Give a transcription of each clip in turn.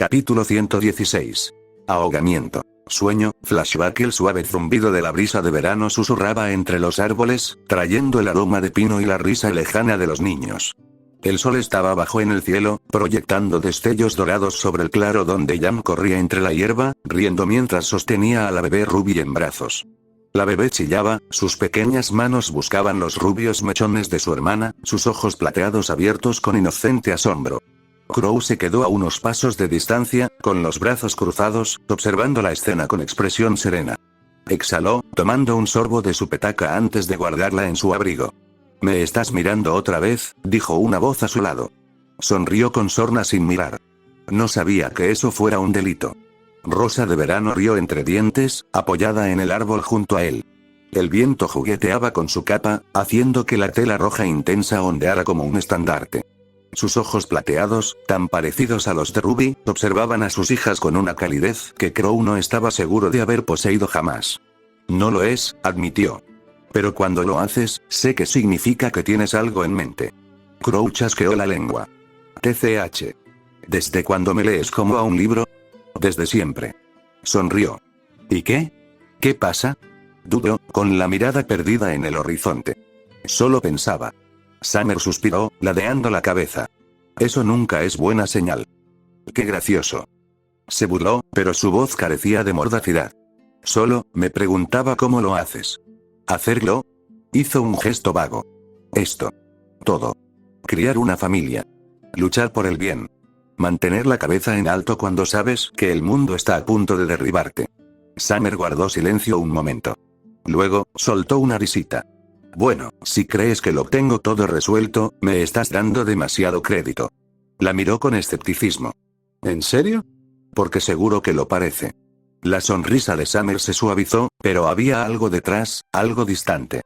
Capítulo 116. Ahogamiento. Sueño, flashback. El suave zumbido de la brisa de verano susurraba entre los árboles, trayendo el aroma de pino y la risa lejana de los niños. El sol estaba bajo en el cielo, proyectando destellos dorados sobre el claro donde Yam corría entre la hierba, riendo mientras sostenía a la bebé Ruby en brazos. La bebé chillaba, sus pequeñas manos buscaban los rubios mechones de su hermana, sus ojos plateados abiertos con inocente asombro. Crow se quedó a unos pasos de distancia, con los brazos cruzados, observando la escena con expresión serena. Exhaló, tomando un sorbo de su petaca antes de guardarla en su abrigo. «¿Me estás mirando otra vez?», dijo una voz a su lado. Sonrió con sorna sin mirar. No sabía que eso fuera un delito. Rosa de verano rió entre dientes, apoyada en el árbol junto a él. El viento jugueteaba con su capa, haciendo que la tela roja intensa ondeara como un estandarte. Sus ojos plateados, tan parecidos a los de Ruby, observaban a sus hijas con una calidez que Crow no estaba seguro de haber poseído jamás. «No lo es», admitió. «Pero cuando lo haces, sé que significa que tienes algo en mente». Crow chasqueó la lengua. «TCH. ¿Desde cuándo me lees como a un libro?» «Desde siempre». Sonrió. «¿Y qué? ¿Qué pasa?» Dudó, con la mirada perdida en el horizonte. Solo pensaba. Summer suspiró, ladeando la cabeza. «Eso nunca es buena señal». «Qué gracioso». Se burló, pero su voz carecía de mordacidad. «Solo, me preguntaba cómo lo haces». «¿Hacerlo?» Hizo un gesto vago. «Esto. Todo. Criar una familia. Luchar por el bien. Mantener la cabeza en alto cuando sabes que el mundo está a punto de derribarte». Summer guardó silencio un momento. Luego, soltó una risita. «Bueno, si crees que lo tengo todo resuelto, me estás dando demasiado crédito». La miró con escepticismo. «¿En serio?» «Porque seguro que lo parece». La sonrisa de Summer se suavizó, pero había algo detrás, algo distante.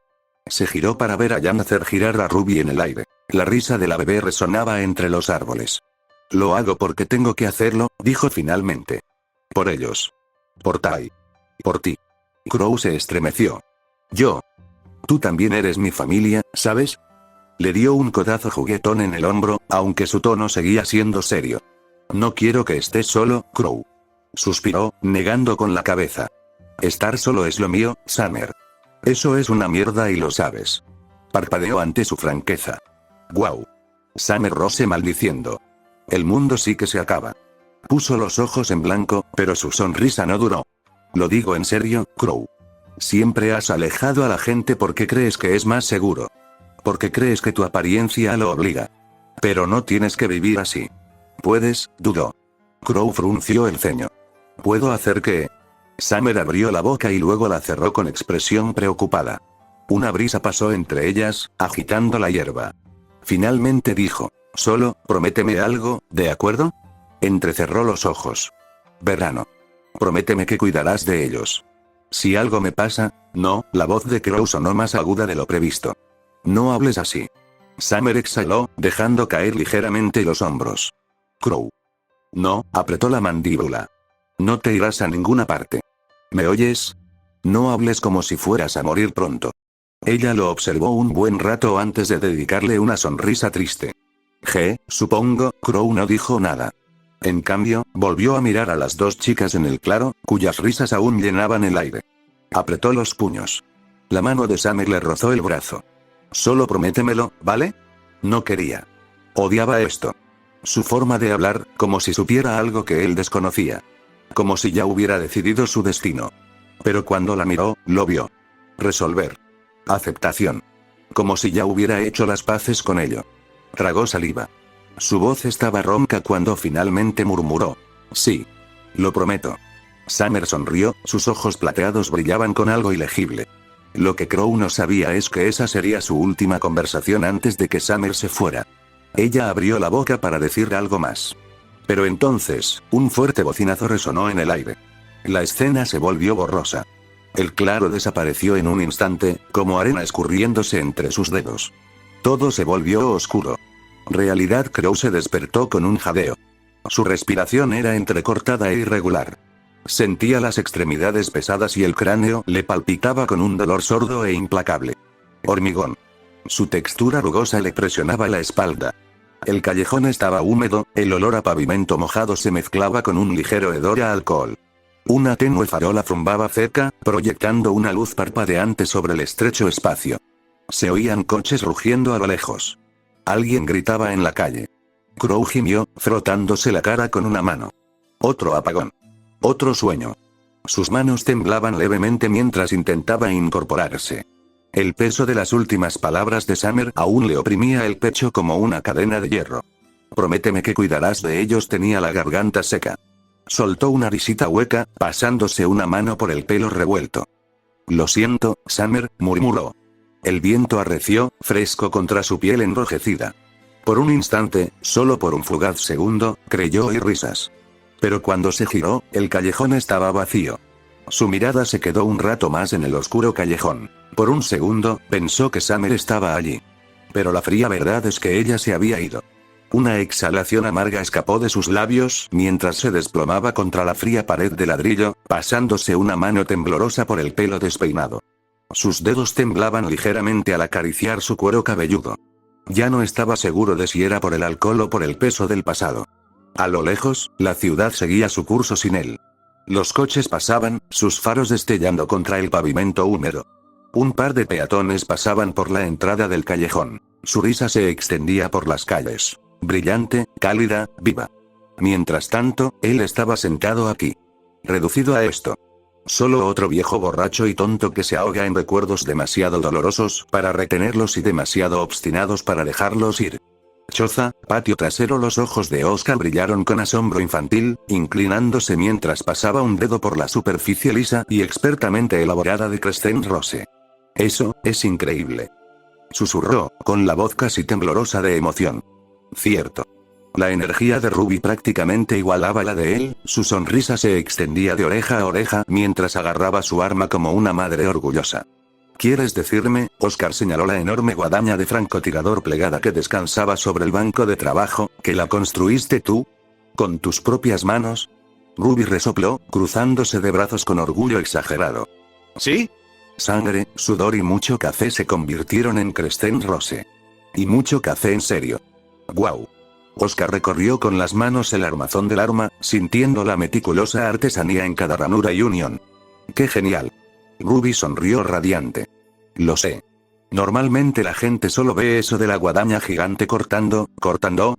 Se giró para ver a Yam hacer girar a Ruby en el aire. La risa de la bebé resonaba entre los árboles. «Lo hago porque tengo que hacerlo», dijo finalmente. «Por ellos. Por Tai. Por ti». Crow se estremeció. «Yo. Tú también eres mi familia, ¿sabes?». Le dio un codazo juguetón en el hombro, aunque su tono seguía siendo serio. «No quiero que estés solo, Crow». Suspiró, negando con la cabeza. «Estar solo es lo mío, Summer. Eso es una mierda y lo sabes». Parpadeó ante su franqueza. «Guau». Summer rose maldiciendo. «El mundo sí que se acaba». Puso los ojos en blanco, pero su sonrisa no duró. «Lo digo en serio, Crow. Siempre has alejado a la gente porque crees que es más seguro. Porque crees que tu apariencia lo obliga. Pero no tienes que vivir así. ¿Puedes?», dudó. Crow frunció el ceño. «¿Puedo hacer qué?». Summer abrió la boca y luego la cerró con expresión preocupada. Una brisa pasó entre ellas, agitando la hierba. Finalmente dijo: «Solo, prométeme algo, ¿de acuerdo?». Entrecerró los ojos. «Verano. Prométeme que cuidarás de ellos». «Si algo me pasa». «No», la voz de Crow sonó más aguda de lo previsto. «No hables así». Summer exhaló, dejando caer ligeramente los hombros. «Crow». «No», apretó la mandíbula. «No te irás a ninguna parte. ¿Me oyes? No hables como si fueras a morir pronto». Ella lo observó un buen rato antes de dedicarle una sonrisa triste. Supongo». Crow no dijo nada. En cambio, volvió a mirar a las dos chicas en el claro, cuyas risas aún llenaban el aire. Apretó los puños. La mano de Summer le rozó el brazo. «Solo prométemelo, ¿vale?». No quería. Odiaba esto. Su forma de hablar, como si supiera algo que él desconocía. Como si ya hubiera decidido su destino. Pero cuando la miró, lo vio. Resolver. Aceptación. Como si ya hubiera hecho las paces con ello. Tragó saliva. Su voz estaba ronca cuando finalmente murmuró: «Sí. Lo prometo». Summer sonrió, sus ojos plateados brillaban con algo ilegible. Lo que Crow no sabía es que esa sería su última conversación antes de que Summer se fuera. Ella abrió la boca para decir algo más. Pero entonces, un fuerte bocinazo resonó en el aire. La escena se volvió borrosa. El claro desapareció en un instante, como arena escurriéndose entre sus dedos. Todo se volvió oscuro. Realidad. Crow se despertó con un jadeo. Su respiración era entrecortada e irregular. Sentía las extremidades pesadas y el cráneo le palpitaba con un dolor sordo e implacable. Hormigón. Su textura rugosa le presionaba la espalda. El callejón estaba húmedo, el olor a pavimento mojado se mezclaba con un ligero hedor a alcohol. Una tenue farola zumbaba cerca, proyectando una luz parpadeante sobre el estrecho espacio. Se oían coches rugiendo a lo lejos. Alguien gritaba en la calle. Crow gimió, frotándose la cara con una mano. Otro apagón. Otro sueño. Sus manos temblaban levemente mientras intentaba incorporarse. El peso de las últimas palabras de Summer aún le oprimía el pecho como una cadena de hierro. Prométeme que cuidarás de ellos. Tenía la garganta seca. Soltó una risita hueca, pasándose una mano por el pelo revuelto. Lo siento, Summer, murmuró. El viento arreció, fresco contra su piel enrojecida. Por un instante, solo por un fugaz segundo, creyó oír risas. Pero cuando se giró, el callejón estaba vacío. Su mirada se quedó un rato más en el oscuro callejón. Por un segundo, pensó que Summer estaba allí. Pero la fría verdad es que ella se había ido. Una exhalación amarga escapó de sus labios mientras se desplomaba contra la fría pared de ladrillo, pasándose una mano temblorosa por el pelo despeinado. Sus dedos temblaban ligeramente al acariciar su cuero cabelludo. Ya no estaba seguro de si era por el alcohol o por el peso del pasado. A lo lejos, la ciudad seguía su curso sin él. Los coches pasaban, sus faros destellando contra el pavimento húmedo. Un par de peatones pasaban por la entrada del callejón. Su risa se extendía por las calles. Brillante, cálida, viva. Mientras tanto, él estaba sentado aquí. Reducido a esto. Solo otro viejo borracho y tonto que se ahoga en recuerdos demasiado dolorosos para retenerlos y demasiado obstinados para dejarlos ir. Choza, patio trasero. Los ojos de Oscar brillaron con asombro infantil, inclinándose mientras pasaba un dedo por la superficie lisa y expertamente elaborada de Crescent Rose. Eso, es increíble. Susurró, con la voz casi temblorosa de emoción. Cierto. La energía de Ruby prácticamente igualaba la de él, su sonrisa se extendía de oreja a oreja mientras agarraba su arma como una madre orgullosa. ¿Quieres decirme? Oscar señaló la enorme guadaña de francotirador plegada que descansaba sobre el banco de trabajo, que la construiste tú. ¿Con tus propias manos? Ruby resopló, cruzándose de brazos con orgullo exagerado. ¿Sí? Sangre, sudor y mucho café se convirtieron en Crescent Rose. Y mucho café en serio. ¡Guau! Oscar recorrió con las manos el armazón del arma, sintiendo la meticulosa artesanía en cada ranura y unión. ¡Qué genial! Ruby sonrió radiante. Lo sé. Normalmente la gente solo ve eso de la guadaña gigante cortando,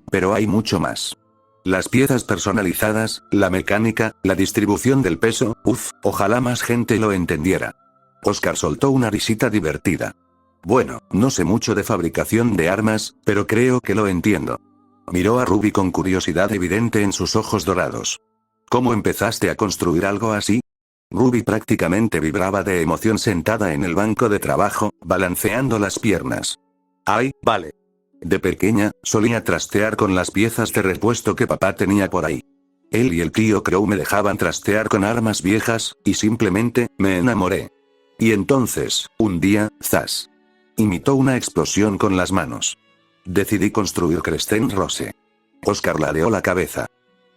pero hay mucho más. Las piezas personalizadas, la mecánica, la distribución del peso, ojalá más gente lo entendiera. Oscar soltó una risita divertida. Bueno, no sé mucho de fabricación de armas, pero creo que lo entiendo. Miró a Ruby con curiosidad evidente en sus ojos dorados. ¿Cómo empezaste a construir algo así? Ruby prácticamente vibraba de emoción sentada en el banco de trabajo, balanceando las piernas. ¡Ay, vale! De pequeña, solía trastear con las piezas de repuesto que papá tenía por ahí. Él y el tío Crow me dejaban trastear con armas viejas, y simplemente, me enamoré. Y entonces, un día, ¡zas! Imitó una explosión con las manos. Decidí construir Crescent Rose. Oscar ladeó la cabeza.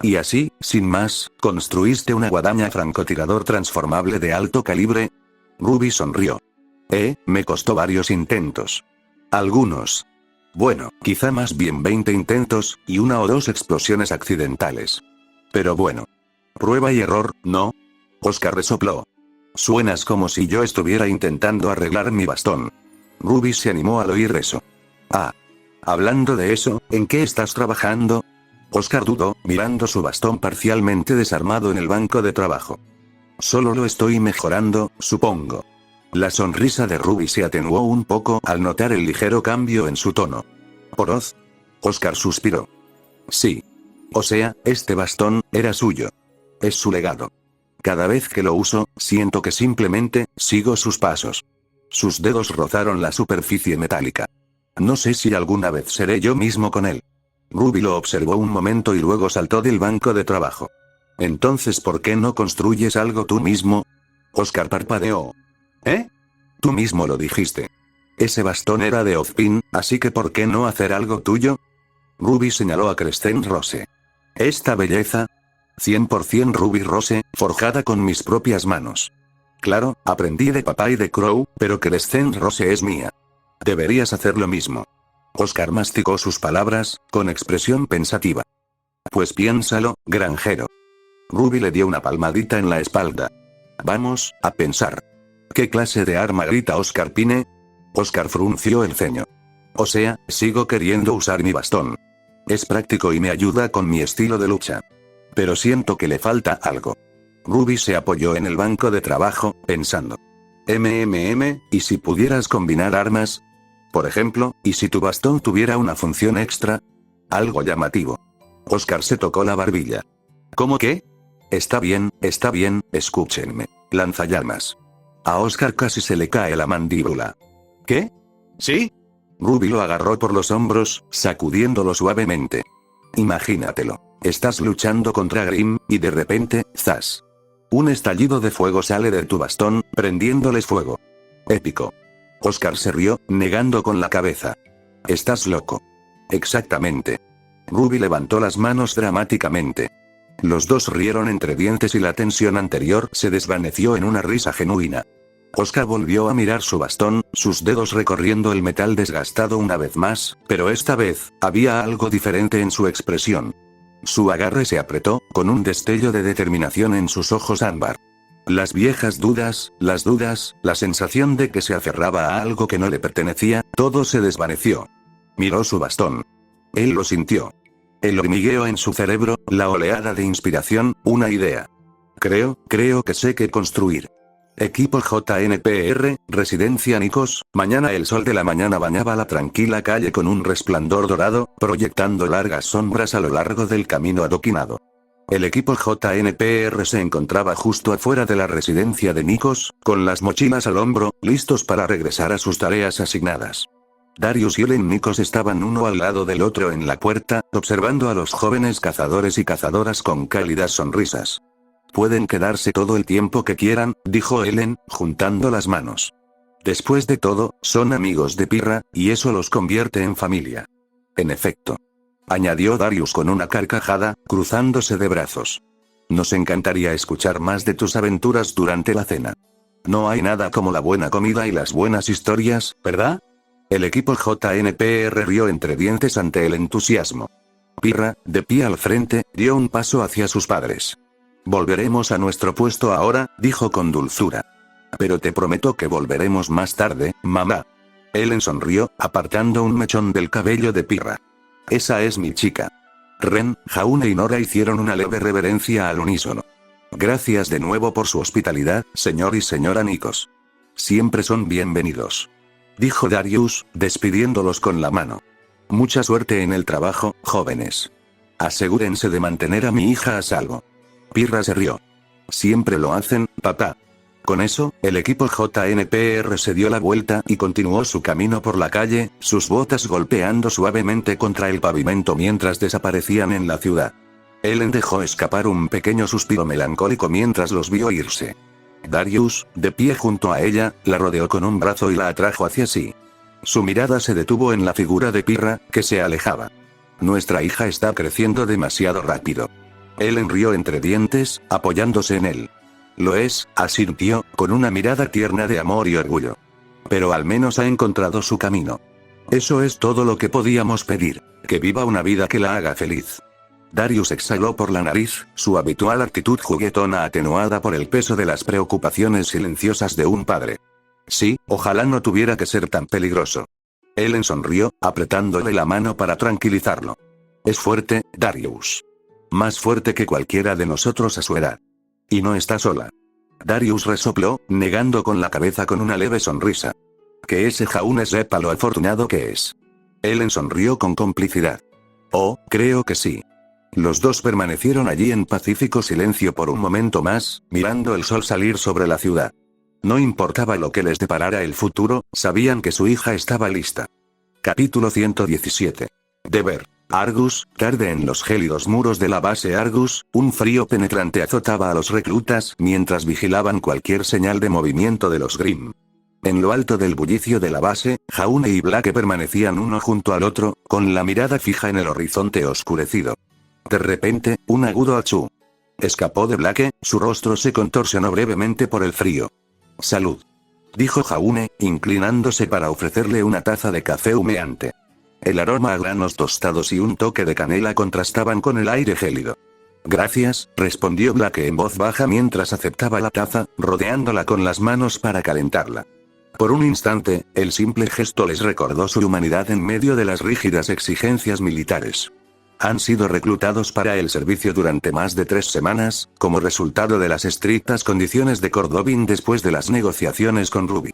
Y así, sin más, construiste una guadaña francotirador transformable de alto calibre. Ruby sonrió. Me costó varios intentos. Algunos. Bueno, quizá más bien 20 intentos, y una o dos explosiones accidentales. Pero bueno. Prueba y error, ¿no? Oscar resopló. Suenas como si yo estuviera intentando arreglar mi bastón. Ruby se animó al oír eso. Ah. Hablando de eso, ¿en qué estás trabajando? Oscar dudó, mirando su bastón parcialmente desarmado en el banco de trabajo. Solo lo estoy mejorando, supongo. La sonrisa de Ruby se atenuó un poco al notar el ligero cambio en su tono. ¿Poroz? Oscar suspiró. Sí. O sea, este bastón, era suyo. Es su legado. Cada vez que lo uso, siento que simplemente, sigo sus pasos. Sus dedos rozaron la superficie metálica. No sé si alguna vez seré yo mismo con él. Ruby lo observó un momento y luego saltó del banco de trabajo. Entonces, ¿por qué no construyes algo tú mismo? Oscar parpadeó. ¿Eh? Tú mismo lo dijiste. Ese bastón era de Ozpin, así que ¿por qué no hacer algo tuyo? Ruby señaló a Crescent Rose. ¿Esta belleza? 100% Ruby Rose, forjada con mis propias manos. Claro, aprendí de papá y de Crow, pero Crescent Rose es mía. Deberías hacer lo mismo. Oscar masticó sus palabras, con expresión pensativa. Pues piénsalo, granjero. Ruby le dio una palmadita en la espalda. Vamos, a pensar. ¿Qué clase de arma grita Oscar Pine? Oscar frunció el ceño. O sea, sigo queriendo usar mi bastón. Es práctico y me ayuda con mi estilo de lucha. Pero siento que le falta algo. Ruby se apoyó en el banco de trabajo, pensando. ¿Y si pudieras combinar armas? Por ejemplo, ¿y si tu bastón tuviera una función extra? Algo llamativo. Oscar se tocó la barbilla. ¿Cómo qué? Está bien, escúchenme. Lanzallamas. A Oscar casi se le cae la mandíbula. ¿Qué? ¿Sí? Ruby lo agarró por los hombros, sacudiéndolo suavemente. Imagínatelo. Estás luchando contra Grimm, y de repente, ¡zas! Un estallido de fuego sale de tu bastón, prendiéndoles fuego. Épico. Oscar se rió, negando con la cabeza. Estás loco. Exactamente. Ruby levantó las manos dramáticamente. Los dos rieron entre dientes y la tensión anterior se desvaneció en una risa genuina. Oscar volvió a mirar su bastón, sus dedos recorriendo el metal desgastado una vez más, pero esta vez, había algo diferente en su expresión. Su agarre se apretó, con un destello de determinación en sus ojos ámbar. Las viejas dudas, la sensación de que se aferraba a algo que no le pertenecía, todo se desvaneció. Miró su bastón. Él lo sintió. El hormigueo en su cerebro, la oleada de inspiración, una idea. Creo que sé qué construir. Equipo JNPR, Residencia Nikos. Mañana el sol de la mañana bañaba la tranquila calle con un resplandor dorado, proyectando largas sombras a lo largo del camino adoquinado. El equipo JNPR se encontraba justo afuera de la residencia de Nikos, con las mochilas al hombro, listos para regresar a sus tareas asignadas. Darius y Ellen Nikos estaban uno al lado del otro en la puerta, observando a los jóvenes cazadores y cazadoras con cálidas sonrisas. Pueden quedarse todo el tiempo que quieran, dijo Ellen, juntando las manos. Después de todo, son amigos de Pirra, y eso los convierte en familia. En efecto. Añadió Darius con una carcajada, cruzándose de brazos. Nos encantaría escuchar más de tus aventuras durante la cena. No hay nada como la buena comida y las buenas historias, ¿verdad? El equipo JNPR rió entre dientes ante el entusiasmo. Pirra, de pie al frente, dio un paso hacia sus padres. Volveremos a nuestro puesto ahora, dijo con dulzura. Pero te prometo que volveremos más tarde, mamá. Ellen sonrió, apartando un mechón del cabello de Pirra. Esa es mi chica. Ren, Jaune y Nora hicieron una leve reverencia al unísono. Gracias de nuevo por su hospitalidad, señor y señora Nikos. Siempre son bienvenidos. Dijo Darius, despidiéndolos con la mano. Mucha suerte en el trabajo, jóvenes. Asegúrense de mantener a mi hija a salvo. Pirra se rió. Siempre lo hacen, papá. Con eso, el equipo JNPR se dio la vuelta y continuó su camino por la calle, sus botas golpeando suavemente contra el pavimento mientras desaparecían en la ciudad. Ellen dejó escapar un pequeño suspiro melancólico mientras los vio irse. Darius, de pie junto a ella, la rodeó con un brazo y la atrajo hacia sí. Su mirada se detuvo en la figura de Pirra, que se alejaba. Nuestra hija está creciendo demasiado rápido. Ellen rió entre dientes, apoyándose en él. Lo es, asintió, con una mirada tierna de amor y orgullo. Pero al menos ha encontrado su camino. Eso es todo lo que podíamos pedir, que viva una vida que la haga feliz. Darius exhaló por la nariz, su habitual actitud juguetona atenuada por el peso de las preocupaciones silenciosas de un padre. Sí, ojalá no tuviera que ser tan peligroso. Ellen sonrió, apretándole la mano para tranquilizarlo. Es fuerte, Darius. Más fuerte que cualquiera de nosotros a su edad. Y no está sola. Darius resopló, negando con la cabeza con una leve sonrisa. Que ese Jaune sepa lo afortunado que es. Ellen sonrió con complicidad. Oh, creo que sí. Los dos permanecieron allí en pacífico silencio por un momento más, mirando el sol salir sobre la ciudad. No importaba lo que les deparara el futuro, sabían que su hija estaba lista. Capítulo 117. Deber. Argus, tarde en los gélidos muros de la base Argus, un frío penetrante azotaba a los reclutas mientras vigilaban cualquier señal de movimiento de los Grimm. En lo alto del bullicio de la base, Jaune y Blake permanecían uno junto al otro, con la mirada fija en el horizonte oscurecido. De repente, un agudo achú escapó de Blake, su rostro se contorsionó brevemente por el frío. Salud. Dijo Jaune, inclinándose para ofrecerle una taza de café humeante. El aroma a granos tostados y un toque de canela contrastaban con el aire gélido. Gracias, respondió Black en voz baja mientras aceptaba la taza, rodeándola con las manos para calentarla. Por un instante, el simple gesto les recordó su humanidad en medio de las rígidas exigencias militares. Han sido reclutados para el servicio durante más de 3 semanas, como resultado de las estrictas condiciones de Cordovin después de las negociaciones con Ruby.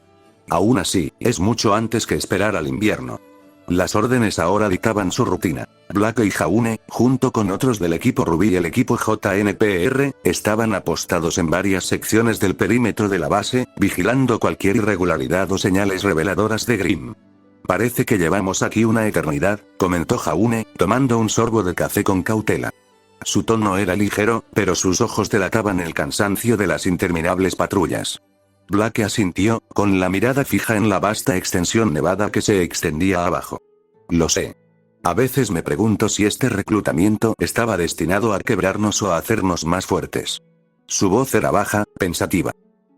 Aún así, es mucho antes que esperar al invierno. Las órdenes ahora dictaban su rutina. Black y Jaune, junto con otros del equipo Ruby y el equipo JNPR, estaban apostados en varias secciones del perímetro de la base, vigilando cualquier irregularidad o señales reveladoras de Grimm. Parece que llevamos aquí una eternidad, comentó Jaune, tomando un sorbo de café con cautela. Su tono era ligero, pero sus ojos delataban el cansancio de las interminables patrullas. Black asintió, con la mirada fija en la vasta extensión nevada que se extendía abajo. Lo sé. A veces me pregunto si este reclutamiento estaba destinado a quebrarnos o a hacernos más fuertes. Su voz era baja, pensativa.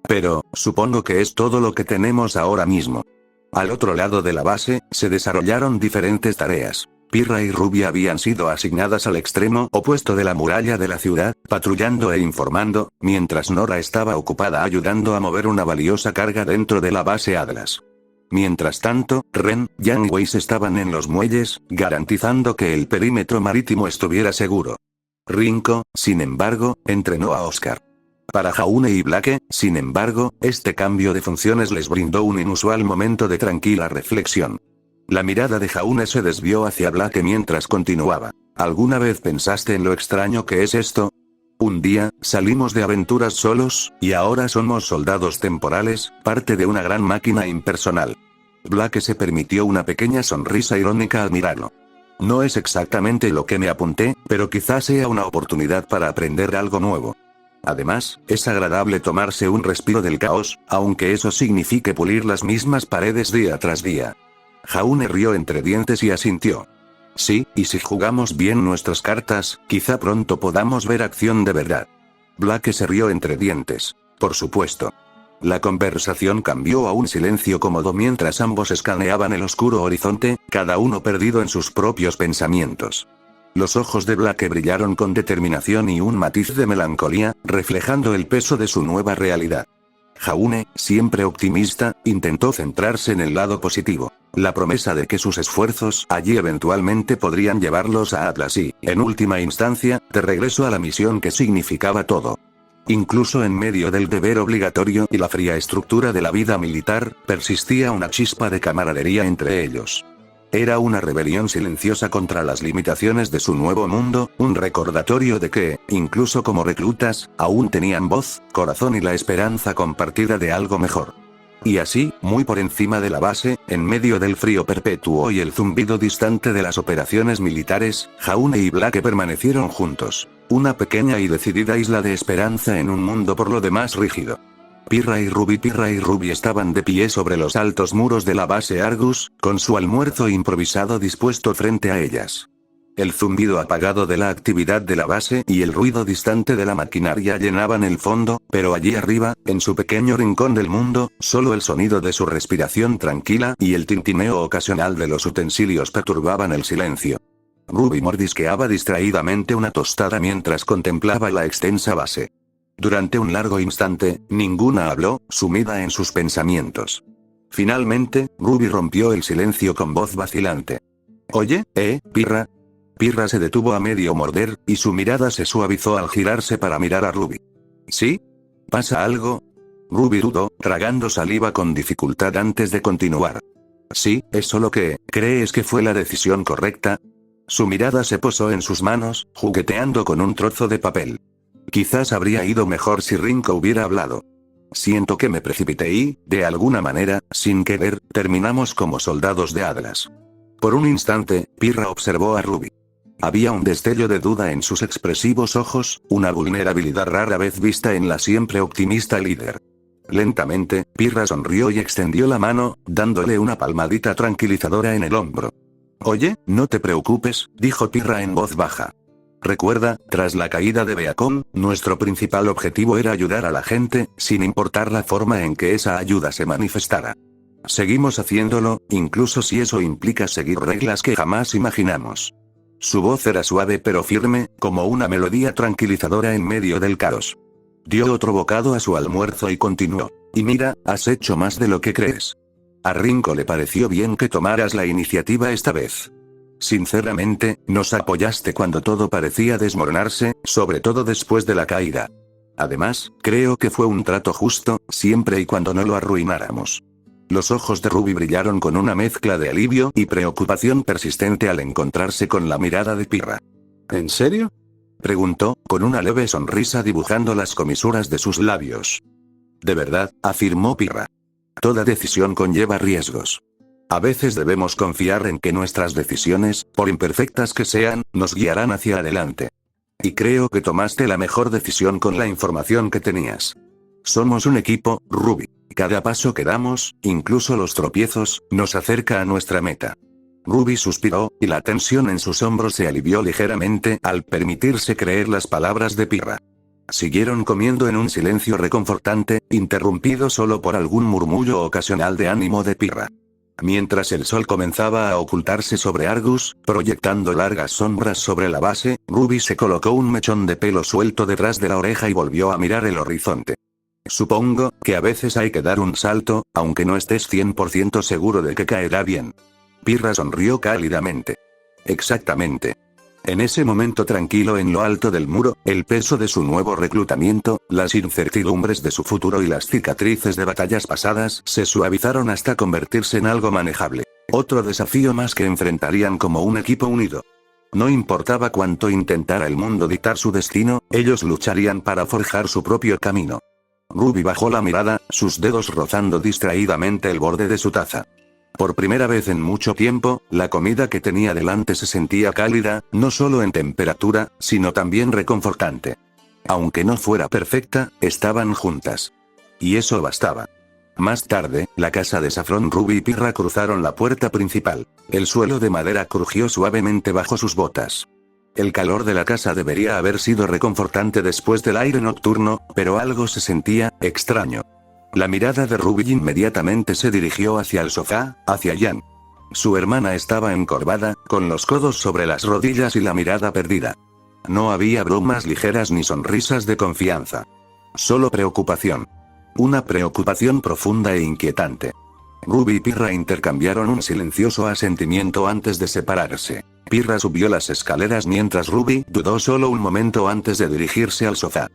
Pero, supongo que es todo lo que tenemos ahora mismo. Al otro lado de la base, se desarrollaron diferentes tareas. Pirra y Ruby habían sido asignadas al extremo opuesto de la muralla de la ciudad, patrullando e informando, mientras Nora estaba ocupada ayudando a mover una valiosa carga dentro de la base Atlas. Mientras tanto, Ren y Weiss estaban en los muelles, garantizando que el perímetro marítimo estuviera seguro. Rinko, sin embargo, entrenó a Oscar. Para Jaune y Blake, sin embargo, este cambio de funciones les brindó un inusual momento de tranquila reflexión. La mirada de Jaune se desvió hacia Blake mientras continuaba. ¿Alguna vez pensaste en lo extraño que es esto? Un día, salimos de aventuras solos, y ahora somos soldados temporales, parte de una gran máquina impersonal. Blake se permitió una pequeña sonrisa irónica al mirarlo. No es exactamente lo que me apunté, pero quizás sea una oportunidad para aprender algo nuevo. Además, es agradable tomarse un respiro del caos, aunque eso signifique pulir las mismas paredes día tras día. Jaune rió entre dientes y asintió. Sí, y si jugamos bien nuestras cartas, quizá pronto podamos ver acción de verdad. Blake se rió entre dientes. Por supuesto. La conversación cambió a un silencio cómodo mientras ambos escaneaban el oscuro horizonte, cada uno perdido en sus propios pensamientos. Los ojos de Blake brillaron con determinación y un matiz de melancolía, reflejando el peso de su nueva realidad. Jaune, siempre optimista, intentó centrarse en el lado positivo. La promesa de que sus esfuerzos allí eventualmente podrían llevarlos a Atlas y, en última instancia, de regreso a la misión que significaba todo. Incluso en medio del deber obligatorio y la fría estructura de la vida militar, persistía una chispa de camaradería entre ellos. Era una rebelión silenciosa contra las limitaciones de su nuevo mundo, un recordatorio de que, incluso como reclutas, aún tenían voz, corazón y la esperanza compartida de algo mejor. Y así, muy por encima de la base, en medio del frío perpetuo y el zumbido distante de las operaciones militares, Jaune y Blake permanecieron juntos. Una pequeña y decidida isla de esperanza en un mundo por lo demás rígido. Pirra y Ruby estaban de pie sobre los altos muros de la base Argus, con su almuerzo improvisado dispuesto frente a ellas. El zumbido apagado de la actividad de la base y el ruido distante de la maquinaria llenaban el fondo, pero allí arriba, en su pequeño rincón del mundo, solo el sonido de su respiración tranquila y el tintineo ocasional de los utensilios perturbaban el silencio. Ruby mordisqueaba distraídamente una tostada mientras contemplaba la extensa base. Durante un largo instante, ninguna habló, sumida en sus pensamientos. Finalmente, Ruby rompió el silencio con voz vacilante. «Oye, Pirra». Pirra se detuvo a medio morder, y su mirada se suavizó al girarse para mirar a Ruby. ¿Sí? ¿Pasa algo? Ruby dudó, tragando saliva con dificultad antes de continuar. Sí, es solo que, ¿crees que fue la decisión correcta? Su mirada se posó en sus manos, jugueteando con un trozo de papel. Quizás habría ido mejor si Rinko hubiera hablado. Siento que me precipité y, de alguna manera, sin querer, terminamos como soldados de Atlas. Por un instante, Pirra observó a Ruby. Había un destello de duda en sus expresivos ojos, una vulnerabilidad rara vez vista en la siempre optimista líder. Lentamente, Pirra sonrió y extendió la mano, dándole una palmadita tranquilizadora en el hombro. Oye, no te preocupes, dijo Pirra en voz baja. Recuerda, tras la caída de Beacon, nuestro principal objetivo era ayudar a la gente, sin importar la forma en que esa ayuda se manifestara. Seguimos haciéndolo, incluso si eso implica seguir reglas que jamás imaginamos. Su voz era suave pero firme, como una melodía tranquilizadora en medio del caos. Dio otro bocado a su almuerzo y continuó. Y mira, has hecho más de lo que crees. A Rinko le pareció bien que tomaras la iniciativa esta vez. Sinceramente, nos apoyaste cuando todo parecía desmoronarse, sobre todo después de la caída. Además, creo que fue un trato justo, siempre y cuando no lo arruináramos. Los ojos de Ruby brillaron con una mezcla de alivio y preocupación persistente al encontrarse con la mirada de Pirra. ¿En serio? Preguntó, con una leve sonrisa dibujando las comisuras de sus labios. De verdad, afirmó Pirra. Toda decisión conlleva riesgos. A veces debemos confiar en que nuestras decisiones, por imperfectas que sean, nos guiarán hacia adelante. Y creo que tomaste la mejor decisión con la información que tenías. Somos un equipo, Ruby. Cada paso que damos, incluso los tropiezos, nos acerca a nuestra meta. Ruby suspiró, y la tensión en sus hombros se alivió ligeramente al permitirse creer las palabras de Pirra. Siguieron comiendo en un silencio reconfortante, interrumpido solo por algún murmullo ocasional de ánimo de Pirra. Mientras el sol comenzaba a ocultarse sobre Argus, proyectando largas sombras sobre la base, Ruby se colocó un mechón de pelo suelto detrás de la oreja y volvió a mirar el horizonte. Supongo que a veces hay que dar un salto, aunque no estés 100% seguro de que caerá bien. Pirra sonrió cálidamente. Exactamente. En ese momento tranquilo en lo alto del muro, el peso de su nuevo reclutamiento, las incertidumbres de su futuro y las cicatrices de batallas pasadas se suavizaron hasta convertirse en algo manejable. Otro desafío más que enfrentarían como un equipo unido. No importaba cuánto intentara el mundo dictar su destino, ellos lucharían para forjar su propio camino. Ruby bajó la mirada, sus dedos rozando distraídamente el borde de su taza. Por primera vez en mucho tiempo, la comida que tenía delante se sentía cálida, no solo en temperatura, sino también reconfortante. Aunque no fuera perfecta, estaban juntas. Y eso bastaba. Más tarde, la casa de Saffron, Ruby y Pirra cruzaron la puerta principal. El suelo de madera crujió suavemente bajo sus botas. El calor de la casa debería haber sido reconfortante después del aire nocturno, pero algo se sentía extraño. La mirada de Ruby inmediatamente se dirigió hacia el sofá, hacia Jan. Su hermana estaba encorvada, con los codos sobre las rodillas y la mirada perdida. No había bromas ligeras ni sonrisas de confianza. Solo preocupación. Una preocupación profunda e inquietante. Ruby y Pirra intercambiaron un silencioso asentimiento antes de separarse. Pirra subió las escaleras mientras Ruby dudó solo un momento antes de dirigirse al sofá.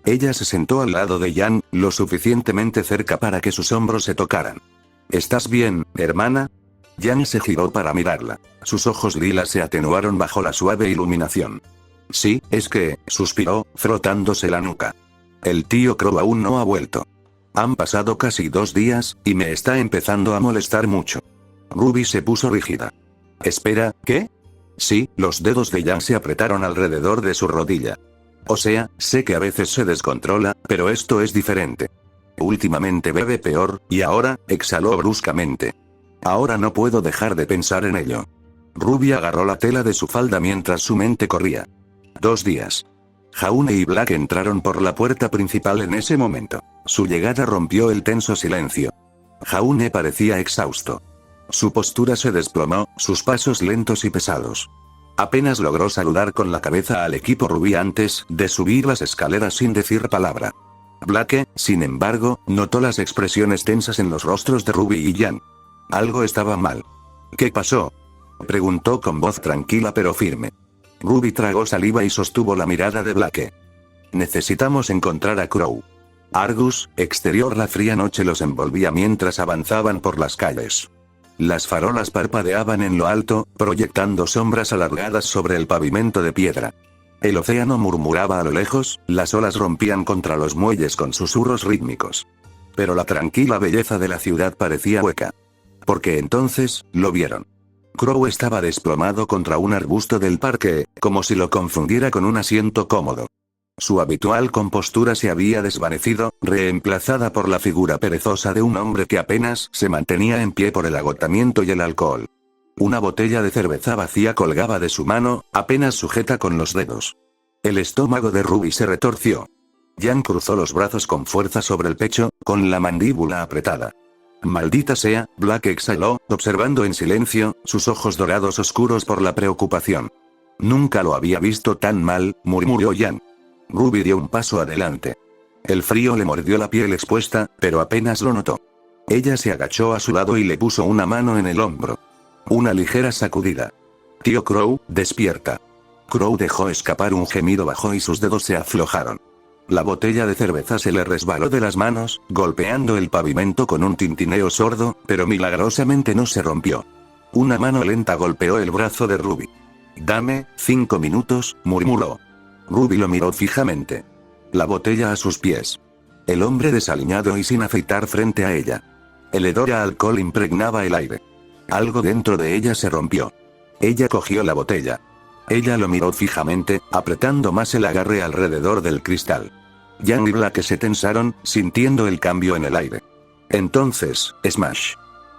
Ella se sentó al lado de Jan, lo suficientemente cerca para que sus hombros se tocaran. ¿Estás bien, hermana? Jan se giró para mirarla. Sus ojos lilas se atenuaron bajo la suave iluminación. Sí, es que, suspiró, frotándose la nuca. El tío Crow aún no ha vuelto. Han pasado casi 2 días, y me está empezando a molestar mucho. Ruby se puso rígida. Espera, ¿qué? Sí, los dedos de Jan se apretaron alrededor de su rodilla. O sea, sé que a veces se descontrola, pero esto es diferente. Últimamente bebe peor, y ahora, exhaló bruscamente. Ahora no puedo dejar de pensar en ello. Ruby agarró la tela de su falda mientras su mente corría. 2 días. Jaune y Black entraron por la puerta principal en ese momento. Su llegada rompió el tenso silencio. Jaune parecía exhausto. Su postura se desplomó, sus pasos lentos y pesados. Apenas logró saludar con la cabeza al equipo Ruby antes de subir las escaleras sin decir palabra. Blake, sin embargo, notó las expresiones tensas en los rostros de Ruby y Jan. Algo estaba mal. ¿Qué pasó? Preguntó con voz tranquila pero firme. Ruby tragó saliva y sostuvo la mirada de Blake. Necesitamos encontrar a Crow. Argus, exterior. La fría noche los envolvía mientras avanzaban por las calles. Las farolas parpadeaban en lo alto, proyectando sombras alargadas sobre el pavimento de piedra. El océano murmuraba a lo lejos, las olas rompían contra los muelles con susurros rítmicos. Pero la tranquila belleza de la ciudad parecía hueca. Porque entonces, lo vieron. Crow estaba desplomado contra un arbusto del parque, como si lo confundiera con un asiento cómodo. Su habitual compostura se había desvanecido, reemplazada por la figura perezosa de un hombre que apenas se mantenía en pie por el agotamiento y el alcohol. Una botella de cerveza vacía colgaba de su mano, apenas sujeta con los dedos. El estómago de Ruby se retorció. Jan cruzó los brazos con fuerza sobre el pecho, con la mandíbula apretada. Maldita sea, Black exhaló, observando en silencio, sus ojos dorados oscuros por la preocupación. Nunca lo había visto tan mal, murmuró Yang. Ruby dio un paso adelante. El frío le mordió la piel expuesta, pero apenas lo notó. Ella se agachó a su lado y le puso una mano en el hombro. Una ligera sacudida. Tío Crow, despierta. Crow dejó escapar un gemido bajo y sus dedos se aflojaron. La botella de cerveza se le resbaló de las manos, golpeando el pavimento con un tintineo sordo, pero milagrosamente no se rompió. Una mano lenta golpeó el brazo de Ruby. «Dame 5 minutos», murmuró. Ruby lo miró fijamente. La botella a sus pies. El hombre desaliñado y sin afeitar frente a ella. El hedor a alcohol impregnaba el aire. Algo dentro de ella se rompió. Ella cogió la botella. Ella lo miró fijamente, apretando más el agarre alrededor del cristal. Yang y Black se tensaron, sintiendo el cambio en el aire. Entonces, smash.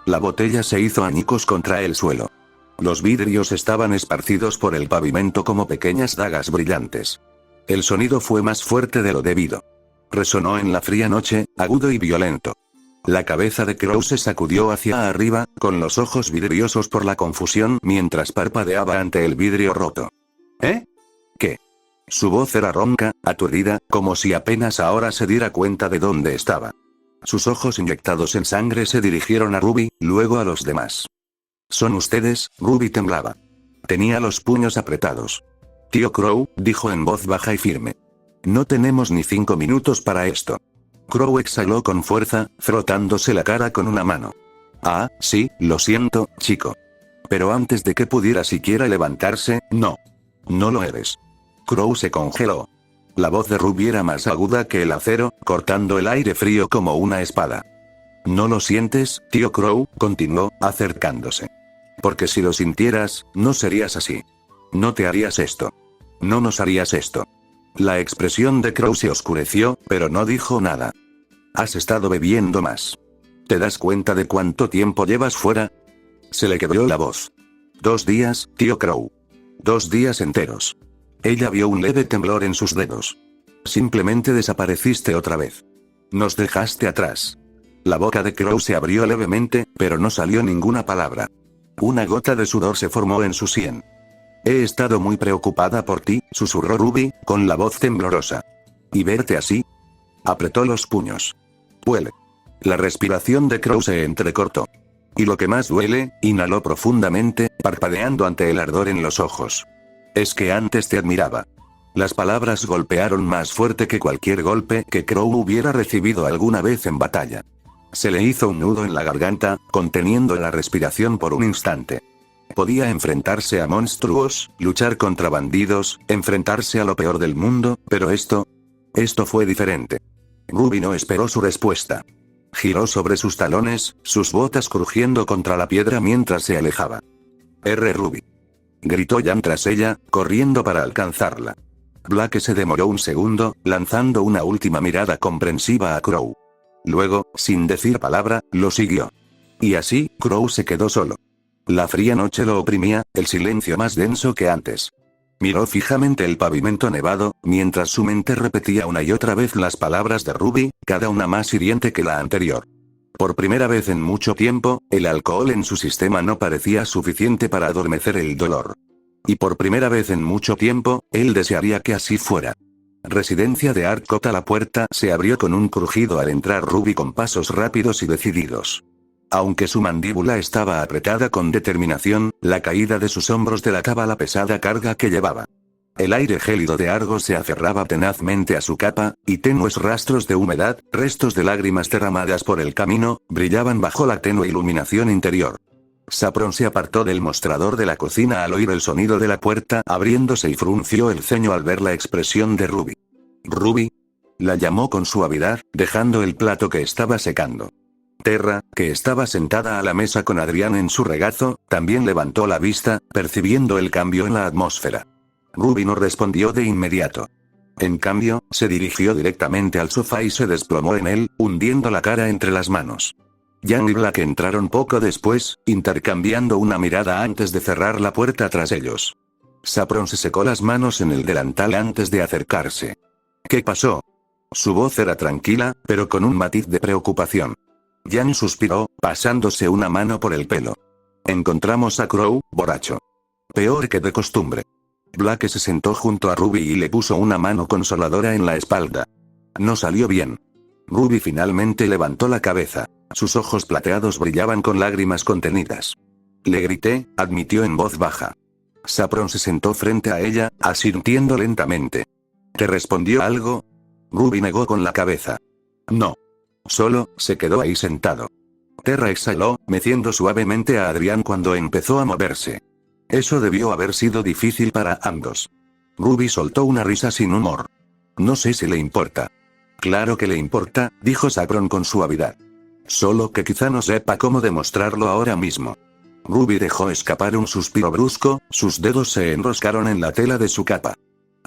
La botella se hizo añicos contra el suelo. Los vidrios estaban esparcidos por el pavimento como pequeñas dagas brillantes. El sonido fue más fuerte de lo debido. Resonó en la fría noche, agudo y violento. La cabeza de Crow se sacudió hacia arriba, con los ojos vidriosos por la confusión mientras parpadeaba ante el vidrio roto. ¿Eh? ¿Qué? Su voz era ronca, aturdida, como si apenas ahora se diera cuenta de dónde estaba. Sus ojos inyectados en sangre se dirigieron a Ruby, luego a los demás. «¿Son ustedes?», Ruby temblaba. Tenía los puños apretados. «Tío Crow», dijo en voz baja y firme. «No tenemos ni 5 minutos para esto». Crow exhaló con fuerza, frotándose la cara con una mano. «Ah, sí, lo siento, chico. Pero antes de que pudiera siquiera levantarse, no. No lo eres». Crow se congeló. La voz de Ruby era más aguda que el acero, cortando el aire frío como una espada. «¿No lo sientes, tío Crow?», continuó, acercándose. «Porque si lo sintieras, no serías así. No te harías esto. No nos harías esto». La expresión de Crow se oscureció, pero no dijo nada. «¿Has estado bebiendo más? ¿Te das cuenta de cuánto tiempo llevas fuera?». Se le quebró la voz. 2 días, tío Crow. 2 días enteros. Ella vio un leve temblor en sus dedos. «Simplemente desapareciste otra vez. Nos dejaste atrás». La boca de Crow se abrió levemente, pero no salió ninguna palabra. Una gota de sudor se formó en su sien. «He estado muy preocupada por ti», susurró Ruby, con la voz temblorosa. «¿Y verte así?». Apretó los puños. «Huele». La respiración de Crow se entrecortó. «Y lo que más duele», inhaló profundamente, parpadeando ante el ardor en los ojos. «Es que antes te admiraba». Las palabras golpearon más fuerte que cualquier golpe que Crow hubiera recibido alguna vez en batalla. Se le hizo un nudo en la garganta, conteniendo la respiración por un instante. Podía enfrentarse a monstruos, luchar contra bandidos, enfrentarse a lo peor del mundo, pero esto fue diferente. Ruby no esperó su respuesta. Giró sobre sus talones, sus botas crujiendo contra la piedra mientras se alejaba. Ruby. Gritó Yang tras ella, corriendo para alcanzarla. Black se demoró un segundo, lanzando una última mirada comprensiva a Crow. Luego, sin decir palabra, lo siguió. Y así, Crow se quedó solo. La fría noche lo oprimía, el silencio más denso que antes. Miró fijamente el pavimento nevado, mientras su mente repetía una y otra vez las palabras de Ruby, cada una más hiriente que la anterior. Por primera vez en mucho tiempo, el alcohol en su sistema no parecía suficiente para adormecer el dolor. Y por primera vez en mucho tiempo, él desearía que así fuera. Residencia de Arcot. La puerta se abrió con un crujido al entrar Ruby con pasos rápidos y decididos. Aunque su mandíbula estaba apretada con determinación, la caída de sus hombros delataba la pesada carga que llevaba. El aire gélido de Argos se aferraba tenazmente a su capa, y tenues rastros de humedad, restos de lágrimas derramadas por el camino, brillaban bajo la tenue iluminación interior. Saffron se apartó del mostrador de la cocina al oír el sonido de la puerta abriéndose y frunció el ceño al ver la expresión de Ruby. «¿Ruby?», la llamó con suavidad, dejando el plato que estaba secando. Terra, que estaba sentada a la mesa con Adrián en su regazo, también levantó la vista, percibiendo el cambio en la atmósfera. Ruby no respondió de inmediato. En cambio, se dirigió directamente al sofá y se desplomó en él, hundiendo la cara entre las manos. Yang y Black entraron poco después, intercambiando una mirada antes de cerrar la puerta tras ellos. Saffron se secó las manos en el delantal antes de acercarse. «¿Qué pasó?». Su voz era tranquila, pero con un matiz de preocupación. Jan suspiró, pasándose una mano por el pelo. Encontramos a Crow, borracho. Peor que de costumbre. Blake se sentó junto a Ruby y le puso una mano consoladora en la espalda. No salió bien. Ruby finalmente levantó la cabeza. Sus ojos plateados brillaban con lágrimas contenidas. Le grité, admitió en voz baja. Saffron se sentó frente a ella, asintiendo lentamente. ¿Te respondió algo? Ruby negó con la cabeza. No. Solo, se quedó ahí sentado. Terra exhaló, meciendo suavemente a Adrián cuando empezó a moverse. Eso debió haber sido difícil para ambos. Ruby soltó una risa sin humor. No sé si le importa. Claro que le importa, dijo Saffron con suavidad. Solo que quizá no sepa cómo demostrarlo ahora mismo. Ruby dejó escapar un suspiro brusco, sus dedos se enroscaron en la tela de su capa.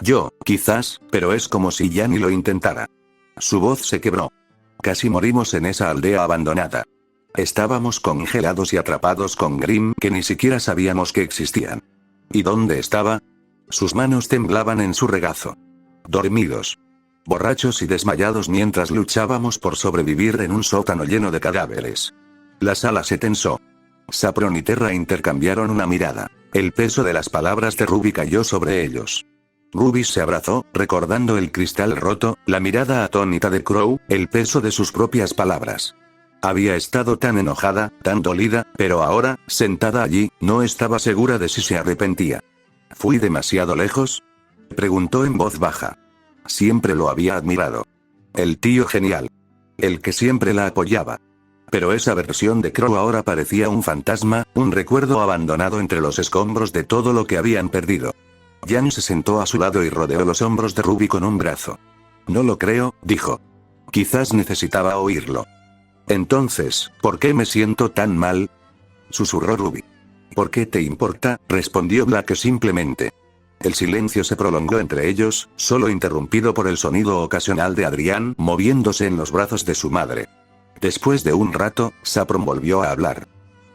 Yo, quizás, pero es como si ya ni lo intentara. Su voz se quebró. Casi morimos en esa aldea abandonada. Estábamos congelados y atrapados con Grimm que ni siquiera sabíamos que existían. ¿Y dónde estaba? Sus manos temblaban en su regazo. Dormidos. Borrachos y desmayados mientras luchábamos por sobrevivir en un sótano lleno de cadáveres. La sala se tensó. Saffron y Terra intercambiaron una mirada. El peso de las palabras de Ruby cayó sobre ellos. Ruby se abrazó, recordando el cristal roto, la mirada atónita de Crow, el peso de sus propias palabras. Había estado tan enojada, tan dolida, pero ahora, sentada allí, no estaba segura de si se arrepentía. ¿Fui demasiado lejos? Preguntó en voz baja. Siempre lo había admirado. El tío genial. El que siempre la apoyaba. Pero esa versión de Crow ahora parecía un fantasma, un recuerdo abandonado entre los escombros de todo lo que habían perdido. Jan se sentó a su lado y rodeó los hombros de Ruby con un brazo. No lo creo, dijo. Quizás necesitaba oírlo. Entonces, ¿por qué me siento tan mal? Susurró Ruby. ¿Por qué te importa? Respondió Blake simplemente. El silencio se prolongó entre ellos, solo interrumpido por el sonido ocasional de Adrián moviéndose en los brazos de su madre. Después de un rato, Saffron volvió a hablar.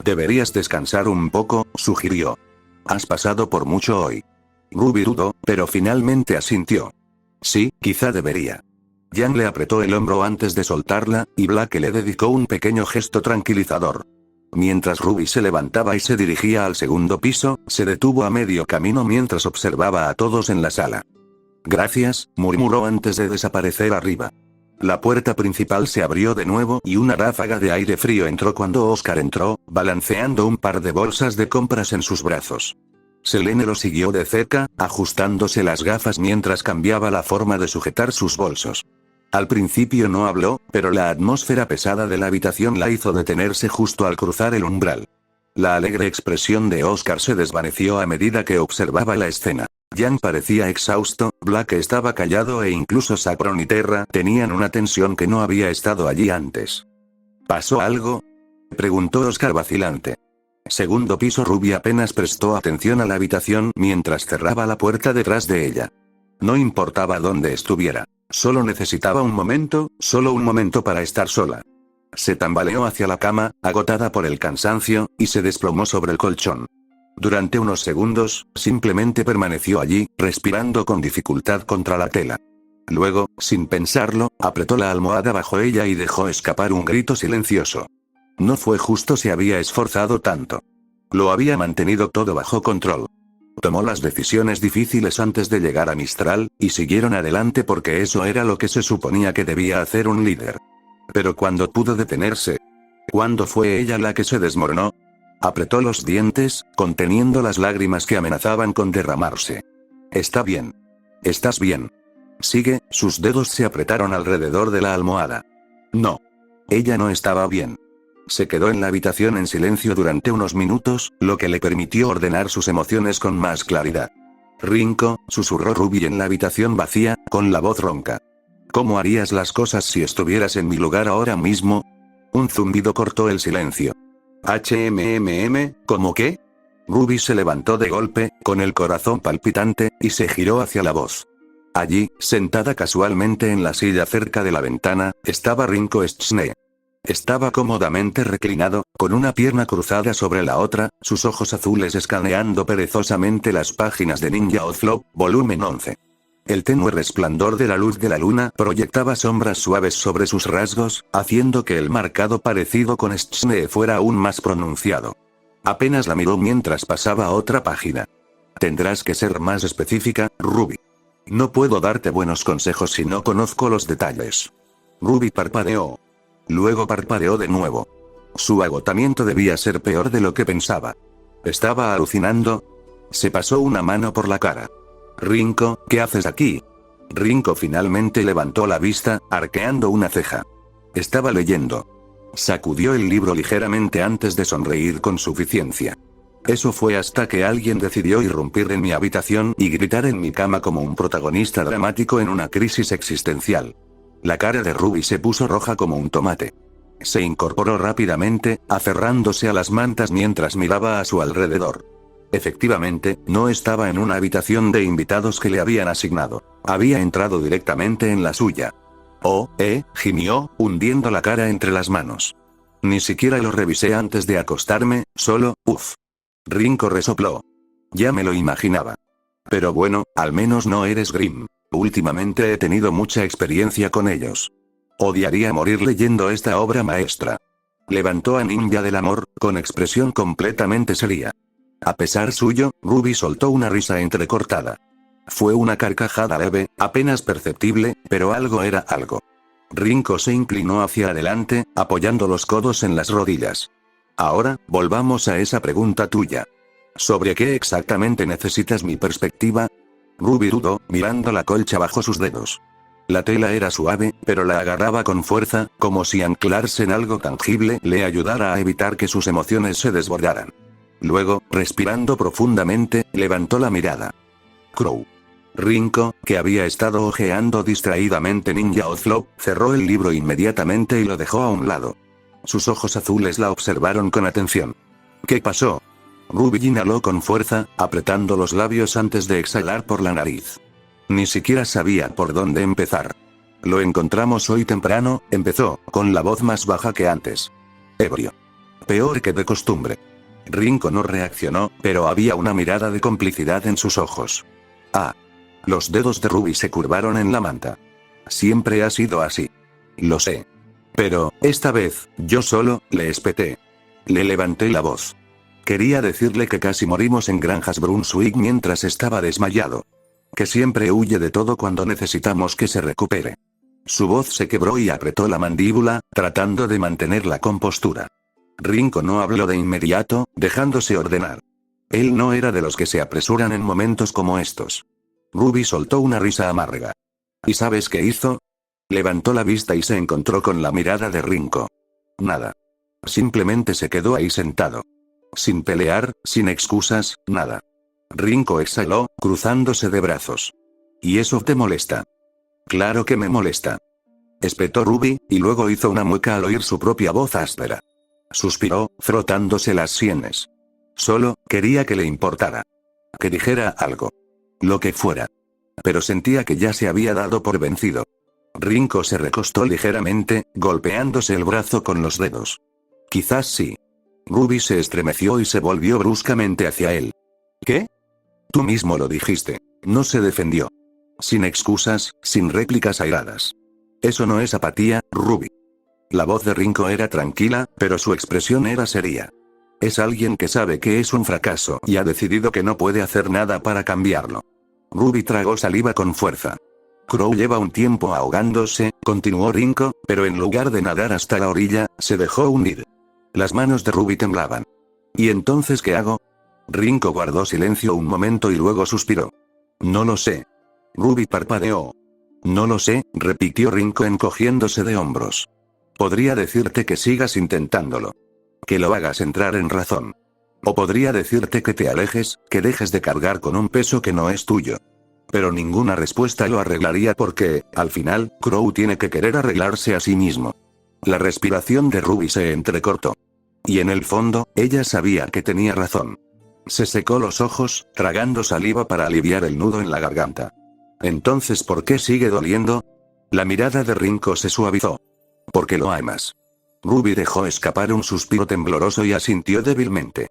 Deberías descansar un poco, sugirió. Has pasado por mucho hoy. Ruby dudó, pero finalmente asintió. Sí, quizá debería. Jan le apretó el hombro antes de soltarla, y Blake le dedicó un pequeño gesto tranquilizador. Mientras Ruby se levantaba y se dirigía al segundo piso, se detuvo a medio camino mientras observaba a todos en la sala. Gracias, murmuró antes de desaparecer arriba. La puerta principal se abrió de nuevo y una ráfaga de aire frío entró cuando Oscar entró, balanceando un par de bolsas de compras en sus brazos. Selene lo siguió de cerca, ajustándose las gafas mientras cambiaba la forma de sujetar sus bolsos. Al principio no habló, pero la atmósfera pesada de la habitación la hizo detenerse justo al cruzar el umbral. La alegre expresión de Oscar se desvaneció a medida que observaba la escena. Jan parecía exhausto, Blake estaba callado e incluso Saffron y Terra tenían una tensión que no había estado allí antes. ¿Pasó algo? Preguntó Oscar vacilante. Segundo piso. Ruby apenas prestó atención a la habitación mientras cerraba la puerta detrás de ella. No importaba dónde estuviera. Solo necesitaba un momento para estar sola. Se tambaleó hacia la cama, agotada por el cansancio, y se desplomó sobre el colchón. Durante unos segundos, simplemente permaneció allí, respirando con dificultad contra la tela. Luego, sin pensarlo, apretó la almohada bajo ella y dejó escapar un grito silencioso. No fue justo, se había esforzado tanto. Lo había mantenido todo bajo control. Tomó las decisiones difíciles antes de llegar a Mistral, y siguieron adelante porque eso era lo que se suponía que debía hacer un líder. Pero cuando pudo detenerse, ¿cuándo fue ella la que se desmoronó? Apretó los dientes, conteniendo las lágrimas que amenazaban con derramarse. Está bien. Estás bien. Sigue, sus dedos se apretaron alrededor de la almohada. No. Ella no estaba bien. Se quedó en la habitación en silencio durante unos minutos, lo que le permitió ordenar sus emociones con más claridad. Rinco, susurró Ruby en la habitación vacía, con la voz ronca. ¿Cómo harías las cosas si estuvieras en mi lugar ahora mismo? Un zumbido cortó el silencio. ¿Cómo qué? Ruby se levantó de golpe, con el corazón palpitante, y se giró hacia la voz. Allí, sentada casualmente en la silla cerca de la ventana, estaba Rinko Schne. Estaba cómodamente reclinado, con una pierna cruzada sobre la otra, sus ojos azules escaneando perezosamente las páginas de Ninja Outlaw, volumen 11. El tenue resplandor de la luz de la luna proyectaba sombras suaves sobre sus rasgos, haciendo que el marcado parecido con Schnee fuera aún más pronunciado. Apenas la miró mientras pasaba a otra página. Tendrás que ser más específica, Ruby. No puedo darte buenos consejos si no conozco los detalles. Ruby parpadeó. Luego parpadeó de nuevo. Su agotamiento debía ser peor de lo que pensaba. ¿Estaba alucinando? Se pasó una mano por la cara. Rinko, ¿qué haces aquí? Rinko finalmente levantó la vista, arqueando una ceja. Estaba leyendo. Sacudió el libro ligeramente antes de sonreír con suficiencia. Eso fue hasta que alguien decidió irrumpir en mi habitación y gritar en mi cama como un protagonista dramático en una crisis existencial. La cara de Ruby se puso roja como un tomate. Se incorporó rápidamente, aferrándose a las mantas mientras miraba a su alrededor. Efectivamente, no estaba en una habitación de invitados que le habían asignado. Había entrado directamente en la suya. Gimió, hundiendo la cara entre las manos. Ni siquiera lo revisé antes de acostarme, solo, uff. Rinko resopló. Ya me lo imaginaba. Pero bueno, al menos no eres Grimm. Últimamente he tenido mucha experiencia con ellos. Odiaría morir leyendo esta obra maestra. Levantó a Ninja del Amor, con expresión completamente seria. A pesar suyo, Ruby soltó una risa entrecortada. Fue una carcajada leve, apenas perceptible, pero algo era algo. Rinko se inclinó hacia adelante, apoyando los codos en las rodillas. Ahora, volvamos a esa pregunta tuya. ¿Sobre qué exactamente necesitas mi perspectiva? Ruby dudó, mirando la colcha bajo sus dedos. La tela era suave, pero la agarraba con fuerza, como si anclarse en algo tangible le ayudara a evitar que sus emociones se desbordaran. Luego, respirando profundamente, levantó la mirada. Crow. Rinko, que había estado hojeando distraídamente Ninja Outlaw, cerró el libro inmediatamente y lo dejó a un lado. Sus ojos azules la observaron con atención. ¿Qué pasó? Ruby inhaló con fuerza, apretando los labios antes de exhalar por la nariz. Ni siquiera sabía por dónde empezar. Lo encontramos hoy temprano, empezó, con la voz más baja que antes. Ebrio. Peor que de costumbre. Rinko no reaccionó, pero había una mirada de complicidad en sus ojos. Ah. Los dedos de Ruby se curvaron en la manta. Siempre ha sido así. Lo sé. Pero, esta vez, yo solo, le espeté. Le levanté la voz. Quería decirle que casi morimos en Granjas Brunswick mientras estaba desmayado. Que siempre huye de todo cuando necesitamos que se recupere. Su voz se quebró y apretó la mandíbula, tratando de mantener la compostura. Rinko no habló de inmediato, dejándose ordenar. Él no era de los que se apresuran en momentos como estos. Ruby soltó una risa amarga. ¿Y sabes qué hizo? Levantó la vista y se encontró con la mirada de Rinko. Nada. Simplemente se quedó ahí sentado. Sin pelear, sin excusas, nada. Rinko exhaló, cruzándose de brazos. ¿Y eso te molesta? Claro que me molesta. Espetó Ruby, y luego hizo una mueca al oír su propia voz áspera. Suspiró, frotándose las sienes. Solo, quería que le importara. Que dijera algo. Lo que fuera. Pero sentía que ya se había dado por vencido. Rinko se recostó ligeramente, golpeándose el brazo con los dedos. Quizás sí. Ruby se estremeció y se volvió bruscamente hacia él. ¿Qué? Tú mismo lo dijiste. No se defendió. Sin excusas, sin réplicas airadas. Eso no es apatía, Ruby. La voz de Rinko era tranquila, pero su expresión era seria. Es alguien que sabe que es un fracaso y ha decidido que no puede hacer nada para cambiarlo. Ruby tragó saliva con fuerza. Crow lleva un tiempo ahogándose, continuó Rinko, pero en lugar de nadar hasta la orilla, se dejó hundir. Las manos de Ruby temblaban. ¿Y entonces qué hago? Rinko guardó silencio un momento y luego suspiró. No lo sé. Ruby parpadeó. No lo sé, repitió Rinko encogiéndose de hombros. Podría decirte que sigas intentándolo. Que lo hagas entrar en razón. O podría decirte que te alejes, que dejes de cargar con un peso que no es tuyo. Pero ninguna respuesta lo arreglaría porque, al final, Crow tiene que querer arreglarse a sí mismo. La respiración de Ruby se entrecortó. Y en el fondo, ella sabía que tenía razón. Se secó los ojos, tragando saliva para aliviar el nudo en la garganta. Entonces, ¿por qué sigue doliendo? La mirada de Rinko se suavizó. Porque lo amas. Ruby dejó escapar un suspiro tembloroso y asintió débilmente.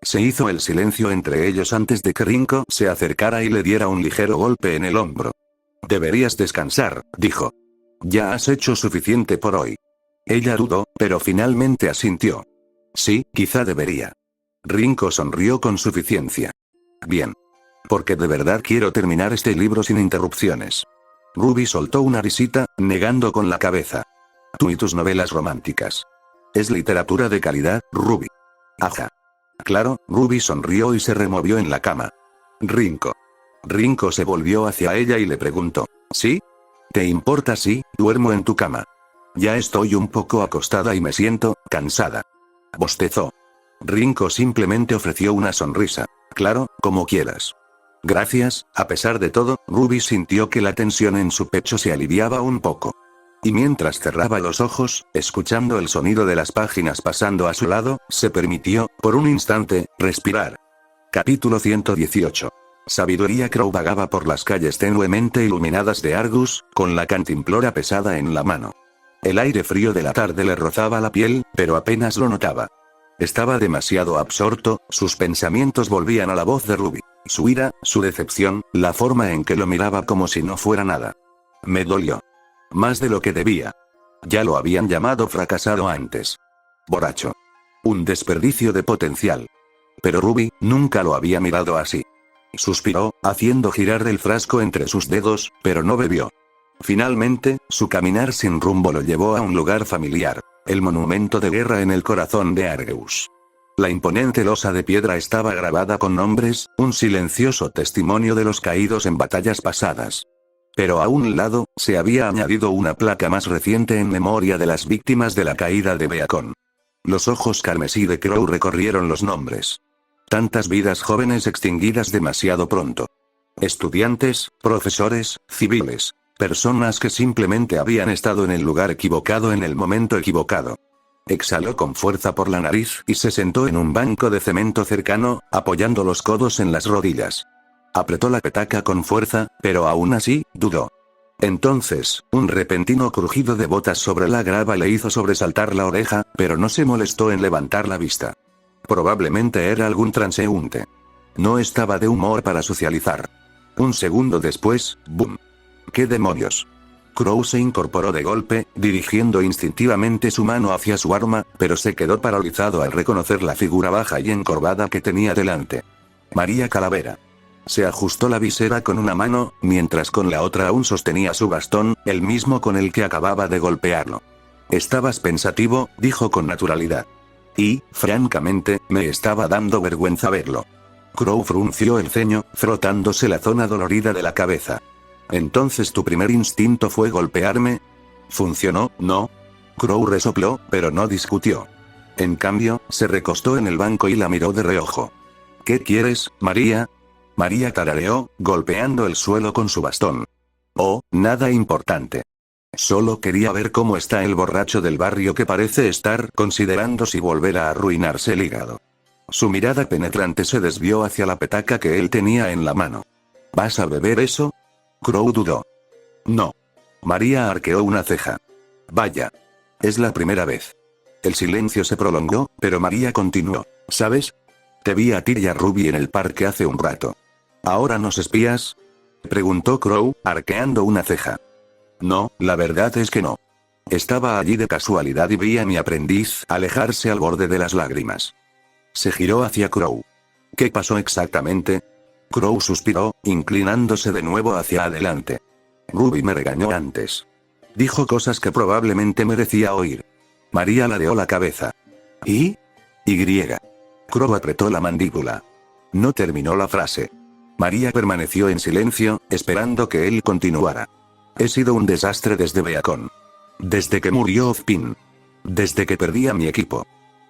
Se hizo el silencio entre ellos antes de que Rinko se acercara y le diera un ligero golpe en el hombro. Deberías descansar, dijo. Ya has hecho suficiente por hoy. Ella dudó, pero finalmente asintió. Sí, quizá debería. Rinko sonrió con suficiencia. Bien. Porque de verdad quiero terminar este libro sin interrupciones. Ruby soltó una risita, negando con la cabeza. Tú y tus novelas románticas. Es literatura de calidad, Ruby. Ajá. Claro, Ruby sonrió y se removió en la cama. Rinko. Rinko se volvió hacia ella y le preguntó. ¿Sí? ¿Te importa si duermo en tu cama? Ya estoy un poco acostada y me siento cansada. Bostezó. Rinko simplemente ofreció una sonrisa. Claro, como quieras. Gracias. A pesar de todo, Ruby sintió que la tensión en su pecho se aliviaba un poco. Y mientras cerraba los ojos, escuchando el sonido de las páginas pasando a su lado, se permitió, por un instante, respirar. Capítulo 118. Sabiduría. Crow vagaba por las calles tenuemente iluminadas de Argus, con la cantimplora pesada en la mano. El aire frío de la tarde le rozaba la piel, pero apenas lo notaba. Estaba demasiado absorto, sus pensamientos volvían a la voz de Ruby. Su ira, su decepción, la forma en que lo miraba como si no fuera nada. Me dolió. Más de lo que debía. Ya lo habían llamado fracasado antes. Borracho. Un desperdicio de potencial. Pero Ruby nunca lo había mirado así. Suspiró, haciendo girar el frasco entre sus dedos, pero no bebió. Finalmente, su caminar sin rumbo lo llevó a un lugar familiar, el monumento de guerra en el corazón de Argus. La imponente losa de piedra estaba grabada con nombres, un silencioso testimonio de los caídos en batallas pasadas. Pero a un lado, se había añadido una placa más reciente en memoria de las víctimas de la caída de Beacon. Los ojos carmesí de Crow recorrieron los nombres. Tantas vidas jóvenes extinguidas demasiado pronto. Estudiantes, profesores, civiles. Personas que simplemente habían estado en el lugar equivocado en el momento equivocado. Exhaló con fuerza por la nariz y se sentó en un banco de cemento cercano, apoyando los codos en las rodillas. Apretó la petaca con fuerza, pero aún así, dudó. Entonces, un repentino crujido de botas sobre la grava le hizo sobresaltar la oreja, pero no se molestó en levantar la vista. Probablemente era algún transeúnte. No estaba de humor para socializar. Un segundo después, ¡boom! ¿Qué demonios? Crow se incorporó de golpe, dirigiendo instintivamente su mano hacia su arma, pero se quedó paralizado al reconocer la figura baja y encorvada que tenía delante. María Calavera. Se ajustó la visera con una mano, mientras con la otra aún sostenía su bastón, el mismo con el que acababa de golpearlo. Estabas pensativo, dijo con naturalidad. Y, francamente, me estaba dando vergüenza verlo. Crow frunció el ceño, frotándose la zona dolorida de la cabeza. Entonces tu primer instinto fue golpearme. ¿Funcionó, no? Crow resopló, pero no discutió. En cambio, se recostó en el banco y la miró de reojo. ¿Qué quieres, María? María tarareó, golpeando el suelo con su bastón. Oh, nada importante. Solo quería ver cómo está el borracho del barrio que parece estar considerando si volver a arruinarse el hígado. Su mirada penetrante se desvió hacia la petaca que él tenía en la mano. ¿Vas a beber eso? Crow dudó. No. María arqueó una ceja. Vaya. Es la primera vez. El silencio se prolongó, pero María continuó. ¿Sabes? Te vi a ti y a Ruby en el parque hace un rato. ¿Ahora nos espías? Preguntó Crow, arqueando una ceja. No, la verdad es que no. Estaba allí de casualidad y vi a mi aprendiz alejarse al borde de las lágrimas. Se giró hacia Crow. ¿Qué pasó exactamente? Crow suspiró, inclinándose de nuevo hacia adelante. Ruby me regañó antes. Dijo cosas que probablemente merecía oír. María ladeó la cabeza. ¿Y? Crow apretó la mandíbula. No terminó la frase. María permaneció en silencio, esperando que él continuara. He sido un desastre desde Beacon. Desde que murió Ozpin. Desde que perdí a mi equipo.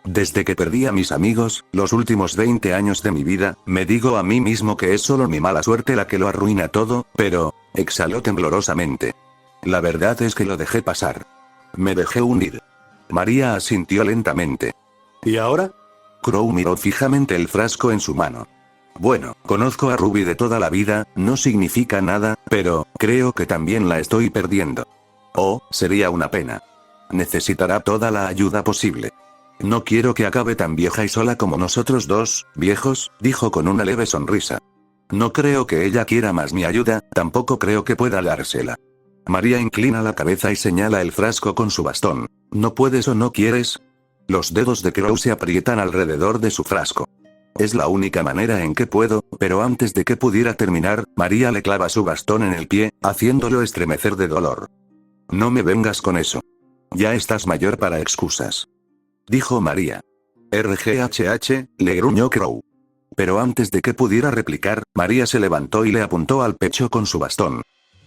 Desde que perdí a mis amigos, los últimos 20 años de mi vida, me digo a mí mismo que es solo mi mala suerte la que lo arruina todo, pero, exhaló temblorosamente. La verdad es que lo dejé pasar. Me dejé hundir. María asintió lentamente. ¿Y ahora? Crow miró fijamente el frasco en su mano. Bueno, conozco a Ruby de toda la vida, no significa nada, pero, creo que también la estoy perdiendo. Oh, sería una pena. Necesitará toda la ayuda posible. No quiero que acabe tan vieja y sola como nosotros dos, viejos, dijo con una leve sonrisa. No creo que ella quiera más mi ayuda, tampoco creo que pueda dársela. María inclina la cabeza y señala el frasco con su bastón. ¿No puedes o no quieres? Los dedos de Crow se aprietan alrededor de su frasco. Es la única manera en que puedo, pero antes de que pudiera terminar, María le clava su bastón en el pie, haciéndolo estremecer de dolor. No me vengas con eso. Ya estás mayor para excusas. Dijo María. RGHH, le gruñó Crow. Pero antes de que pudiera replicar, María se levantó y le apuntó al pecho con su bastón.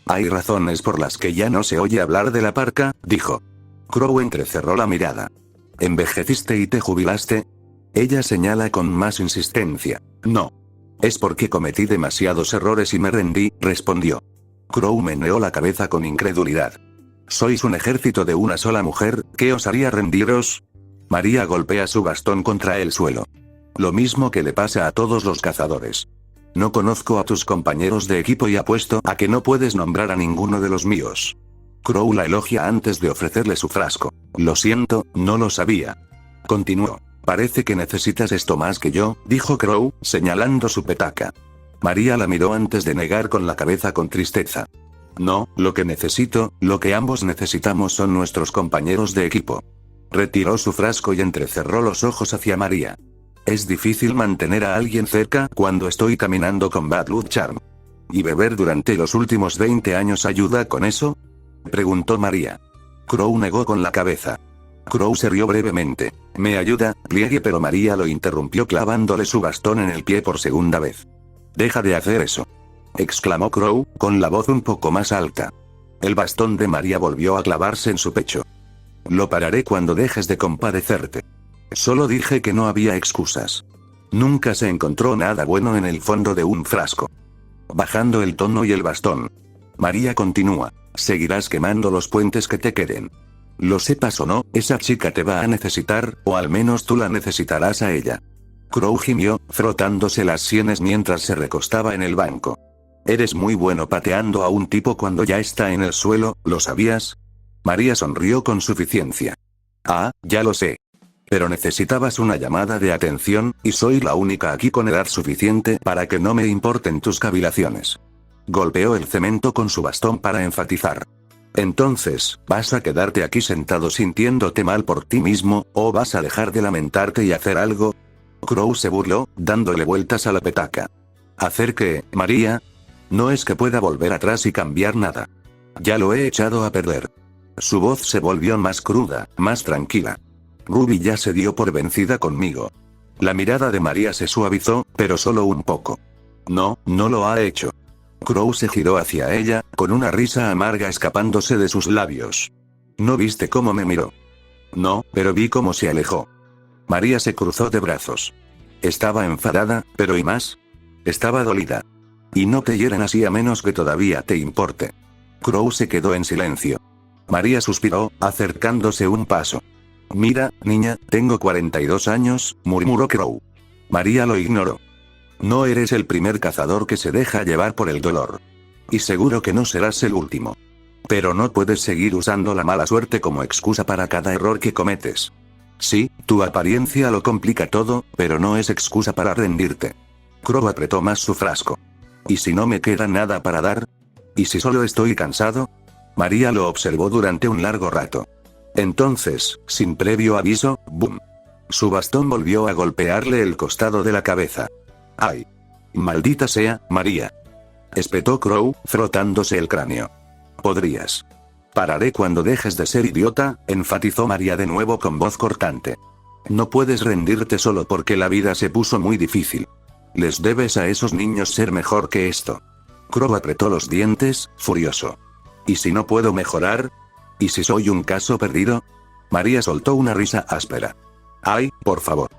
Hay razones por las que ya no se oye hablar de la parca, dijo. Crow entrecerró la mirada. ¿Envejeciste y te jubilaste? Ella señala con más insistencia. No. Es porque cometí demasiados errores y me rendí, respondió. Crow meneó la cabeza con incredulidad. Sois un ejército de una sola mujer, ¿qué os haría rendiros? María golpea su bastón contra el suelo. Lo mismo que le pasa a todos los cazadores. No conozco a tus compañeros de equipo y apuesto a que no puedes nombrar a ninguno de los míos. Crow la elogia antes de ofrecerle su frasco. Lo siento, no lo sabía. Continuó. Parece que necesitas esto más que yo, dijo Crow, señalando su petaca. María la miró antes de negar con la cabeza con tristeza. No, lo que necesito, lo que ambos necesitamos son nuestros compañeros de equipo. Retiró su frasco y entrecerró los ojos hacia María. Es difícil mantener a alguien cerca cuando estoy caminando con Bad Luck Charm. ¿Y beber durante los últimos 20 años ayuda con eso? Preguntó María. Crow negó con la cabeza. Crow se rió brevemente. Me ayuda, pliegue, pero María lo interrumpió clavándole su bastón en el pie por segunda vez. Deja de hacer eso. Exclamó Crow, con la voz un poco más alta. El bastón de María volvió a clavarse en su pecho. Lo pararé cuando dejes de compadecerte. Solo dije que no había excusas. Nunca se encontró nada bueno en el fondo de un frasco. Bajando el tono y el bastón. María continúa. Seguirás quemando los puentes que te queden. Lo sepas o no, esa chica te va a necesitar, o al menos tú la necesitarás a ella. Crow gimió, frotándose las sienes mientras se recostaba en el banco. Eres muy bueno pateando a un tipo cuando ya está en el suelo, ¿lo sabías? María sonrió con suficiencia. Ah, ya lo sé. Pero necesitabas una llamada de atención, y soy la única aquí con edad suficiente para que no me importen tus cavilaciones. Golpeó el cemento con su bastón para enfatizar. Entonces, ¿vas a quedarte aquí sentado sintiéndote mal por ti mismo, o vas a dejar de lamentarte y hacer algo? Crow se burló, dándole vueltas a la petaca. ¿Hacer qué, María? No es que pueda volver atrás y cambiar nada. Ya lo he echado a perder. Su voz se volvió más cruda, más tranquila. Ruby ya se dio por vencida conmigo. La mirada de María se suavizó, pero solo un poco. No, no lo ha hecho. Crow se giró hacia ella, con una risa amarga escapándose de sus labios. ¿No viste cómo me miró? No, pero vi cómo se alejó. María se cruzó de brazos. Estaba enfadada, pero ¿y más? Estaba dolida. Y no te hieren así a menos que todavía te importe. Crow se quedó en silencio. María suspiró, acercándose un paso. Mira, niña, tengo 42 años, murmuró Crow. María lo ignoró. No eres el primer cazador que se deja llevar por el dolor. Y seguro que no serás el último. Pero no puedes seguir usando la mala suerte como excusa para cada error que cometes. Sí, tu apariencia lo complica todo, pero no es excusa para rendirte. Crow apretó más su frasco. ¿Y si no me queda nada para dar? ¿Y si solo estoy cansado? María lo observó durante un largo rato. Entonces, sin previo aviso, ¡boom! Su bastón volvió a golpearle el costado de la cabeza. ¡Ay! Maldita sea, María. Espetó Crow, frotándose el cráneo. Podrías. Pararé cuando dejes de ser idiota, enfatizó María de nuevo con voz cortante. No puedes rendirte solo porque la vida se puso muy difícil. Les debes a esos niños ser mejor que esto. Crow apretó los dientes, furioso. ¿Y si no puedo mejorar? ¿Y si soy un caso perdido? María soltó una risa áspera. ¡Ay, por favor!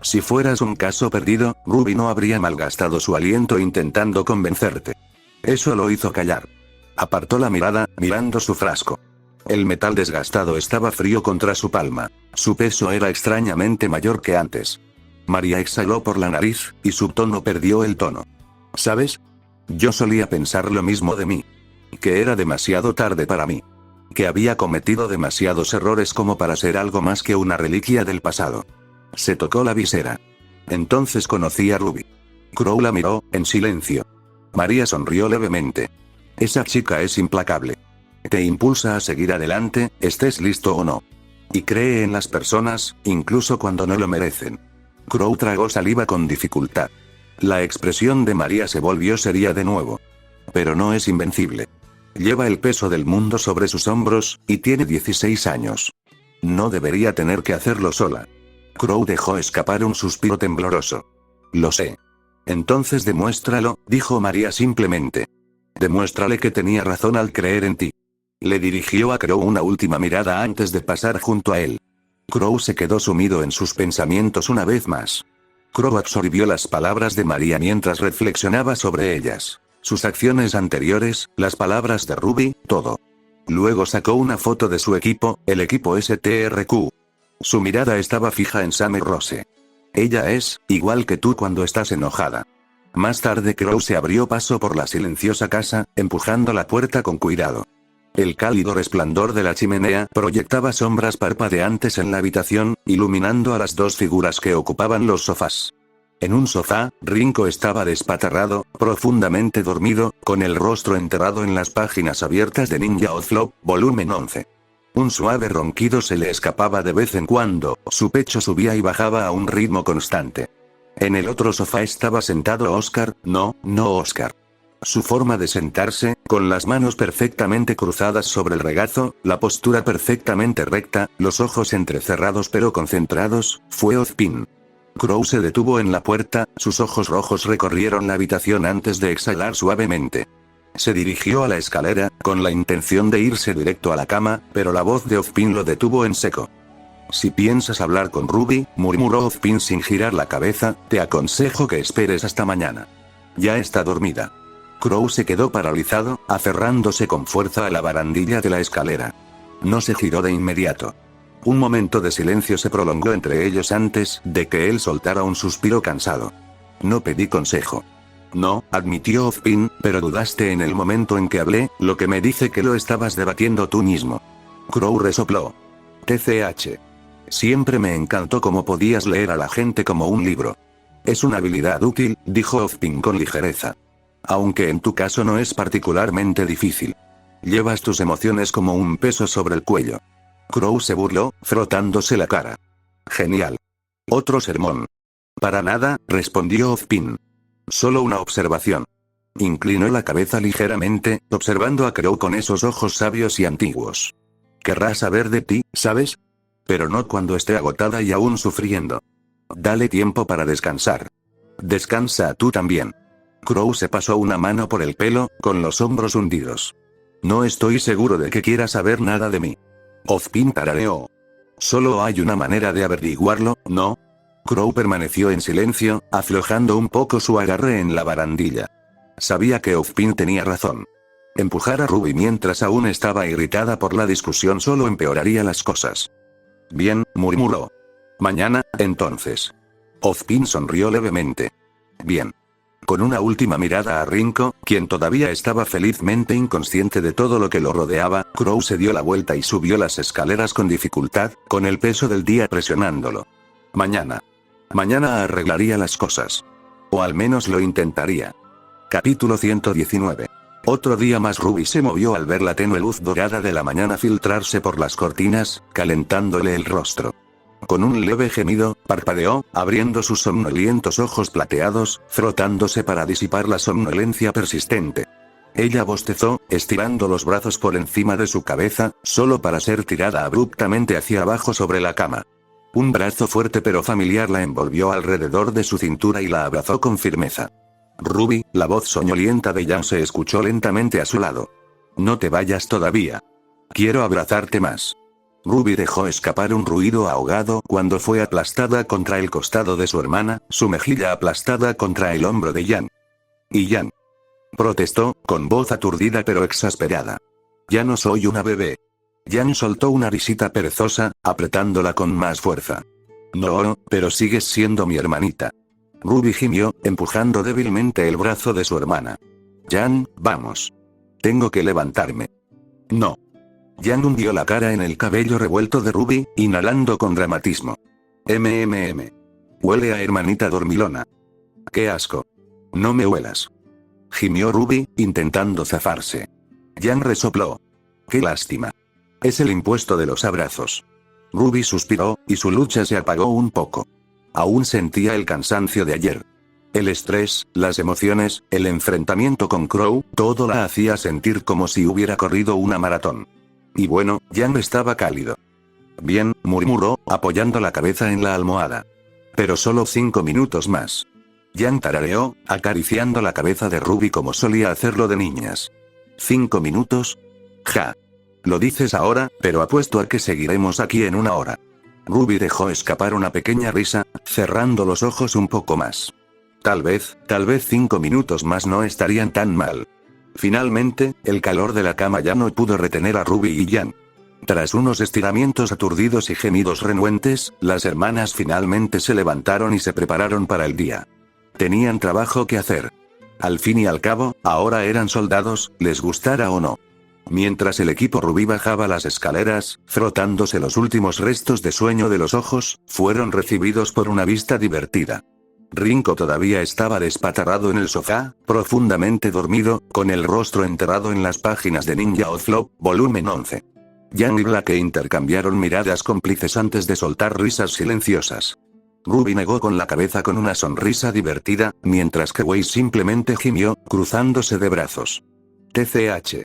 Si fueras un caso perdido, Ruby no habría malgastado su aliento intentando convencerte. Eso lo hizo callar. Apartó la mirada, mirando su frasco. El metal desgastado estaba frío contra su palma. Su peso era extrañamente mayor que antes. María exhaló por la nariz, y su tono perdió el tono. ¿Sabes? Yo solía pensar lo mismo de mí. Que era demasiado tarde para mí. Que había cometido demasiados errores como para ser algo más que una reliquia del pasado. Se tocó la visera. Entonces conocí a Ruby. Crow la miró, en silencio. María sonrió levemente. Esa chica es implacable. Te impulsa a seguir adelante, estés listo o no. Y cree en las personas, incluso cuando no lo merecen. Crow tragó saliva con dificultad. La expresión de María se volvió seria de nuevo. Pero no es invencible. Lleva el peso del mundo sobre sus hombros, y tiene 16 años. No debería tener que hacerlo sola. Crow dejó escapar un suspiro tembloroso. Lo sé. Entonces demuéstralo, dijo María simplemente. Demuéstrale que tenía razón al creer en ti. Le dirigió a Crow una última mirada antes de pasar junto a él. Crow se quedó sumido en sus pensamientos una vez más. Crow absorbió las palabras de María mientras reflexionaba sobre ellas. Sus acciones anteriores, las palabras de Ruby, todo. Luego sacó una foto de su equipo, el equipo STRQ. Su mirada estaba fija en Summer Rose. Ella es, igual que tú cuando estás enojada. Más tarde Crow se abrió paso por la silenciosa casa, empujando la puerta con cuidado. El cálido resplandor de la chimenea proyectaba sombras parpadeantes en la habitación, iluminando a las dos figuras que ocupaban los sofás. En un sofá, Rinko estaba despatarrado, profundamente dormido, con el rostro enterrado en las páginas abiertas de Ninja Outlaw, volumen 11. Un suave ronquido se le escapaba de vez en cuando, su pecho subía y bajaba a un ritmo constante. En el otro sofá estaba sentado Oscar, no Oscar. Su forma de sentarse, con las manos perfectamente cruzadas sobre el regazo, la postura perfectamente recta, los ojos entrecerrados pero concentrados, fue Ozpin. Crow se detuvo en la puerta, sus ojos rojos recorrieron la habitación antes de exhalar suavemente. Se dirigió a la escalera, con la intención de irse directo a la cama, pero la voz de Ozpin lo detuvo en seco. Si piensas hablar con Ruby, murmuró Ozpin sin girar la cabeza, te aconsejo que esperes hasta mañana. Ya está dormida. Crow se quedó paralizado, aferrándose con fuerza a la barandilla de la escalera. No se giró de inmediato. Un momento de silencio se prolongó entre ellos antes de que él soltara un suspiro cansado. No pedí consejo. No, admitió Ozpin, pero dudaste en el momento en que hablé, lo que me dice que lo estabas debatiendo tú mismo. Crow resopló. TCH. Siempre me encantó cómo podías leer a la gente como un libro. Es una habilidad útil, dijo Ozpin con ligereza. Aunque en tu caso no es particularmente difícil. Llevas tus emociones como un peso sobre el cuello. Crow se burló, frotándose la cara. Genial. Otro sermón. Para nada, respondió Ozpin. Solo una observación. Inclinó la cabeza ligeramente, observando a Crow con esos ojos sabios y antiguos. Querrá saber de ti, ¿sabes? Pero no cuando esté agotada y aún sufriendo. Dale tiempo para descansar. Descansa tú también. Crow se pasó una mano por el pelo, con los hombros hundidos. No estoy seguro de que quiera saber nada de mí. Ozpin tarareó. Solo hay una manera de averiguarlo, ¿no? Crow permaneció en silencio, aflojando un poco su agarre en la barandilla. Sabía que Ozpin tenía razón. Empujar a Ruby mientras aún estaba irritada por la discusión solo empeoraría las cosas. Bien, murmuró. Mañana, entonces. Ozpin sonrió levemente. Bien. Con una última mirada a Rinko, quien todavía estaba felizmente inconsciente de todo lo que lo rodeaba, Crow se dio la vuelta y subió las escaleras con dificultad, con el peso del día presionándolo. Mañana. Mañana arreglaría las cosas. O al menos lo intentaría. Capítulo 119. Otro día más Ruby se movió al ver la tenue luz dorada de la mañana filtrarse por las cortinas, calentándole el rostro. Con un leve gemido, parpadeó, abriendo sus somnolientos ojos plateados, frotándose para disipar la somnolencia persistente. Ella bostezó, estirando los brazos por encima de su cabeza, solo para ser tirada abruptamente hacia abajo sobre la cama. Un brazo fuerte pero familiar la envolvió alrededor de su cintura y la abrazó con firmeza. Ruby, la voz soñolienta de Jan se escuchó lentamente a su lado. No te vayas todavía. Quiero abrazarte más. Ruby dejó escapar un ruido ahogado cuando fue aplastada contra el costado de su hermana, su mejilla aplastada contra el hombro de Jan. Y Jan. Protestó, con voz aturdida pero exasperada. Ya no soy una bebé. Jan soltó una risita perezosa, apretándola con más fuerza. No, pero sigues siendo mi hermanita. Ruby gimió, empujando débilmente el brazo de su hermana. Jan, vamos. Tengo que levantarme. No. Jan hundió la cara en el cabello revuelto de Ruby, inhalando con dramatismo. Huele a hermanita dormilona. ¡Qué asco! No me huelas. gimió Ruby, intentando zafarse. Jan resopló. ¡Qué lástima! Es el impuesto de los abrazos. Ruby suspiró, y su lucha se apagó un poco. Aún sentía el cansancio de ayer. El estrés, las emociones, el enfrentamiento con Crow, todo la hacía sentir como si hubiera corrido una maratón. Y bueno, Jan estaba cálido. Bien, murmuró, apoyando la cabeza en la almohada. Pero solo 5 minutos más. Jan tarareó, acariciando la cabeza de Ruby como solía hacerlo de niñas. ¿5 minutos? Ja. Lo dices ahora, pero apuesto a que seguiremos aquí en 1 hora. Ruby dejó escapar una pequeña risa, cerrando los ojos un poco más. Tal vez 5 minutos más no estarían tan mal. Finalmente, el calor de la cama ya no pudo retener a Ruby y Jan. Tras unos estiramientos aturdidos y gemidos renuentes, las hermanas finalmente se levantaron y se prepararon para el día. Tenían trabajo que hacer. Al fin y al cabo, ahora eran soldados, les gustara o no. Mientras el equipo Ruby bajaba las escaleras, frotándose los últimos restos de sueño de los ojos, fueron recibidos por una vista divertida. Rinko todavía estaba despatarrado en el sofá, profundamente dormido, con el rostro enterrado en las páginas de Ninja Outlaw, volumen 11. Jan y Blake intercambiaron miradas cómplices antes de soltar risas silenciosas. Ruby negó con la cabeza con una sonrisa divertida, mientras que Wei simplemente gimió, cruzándose de brazos. TCH.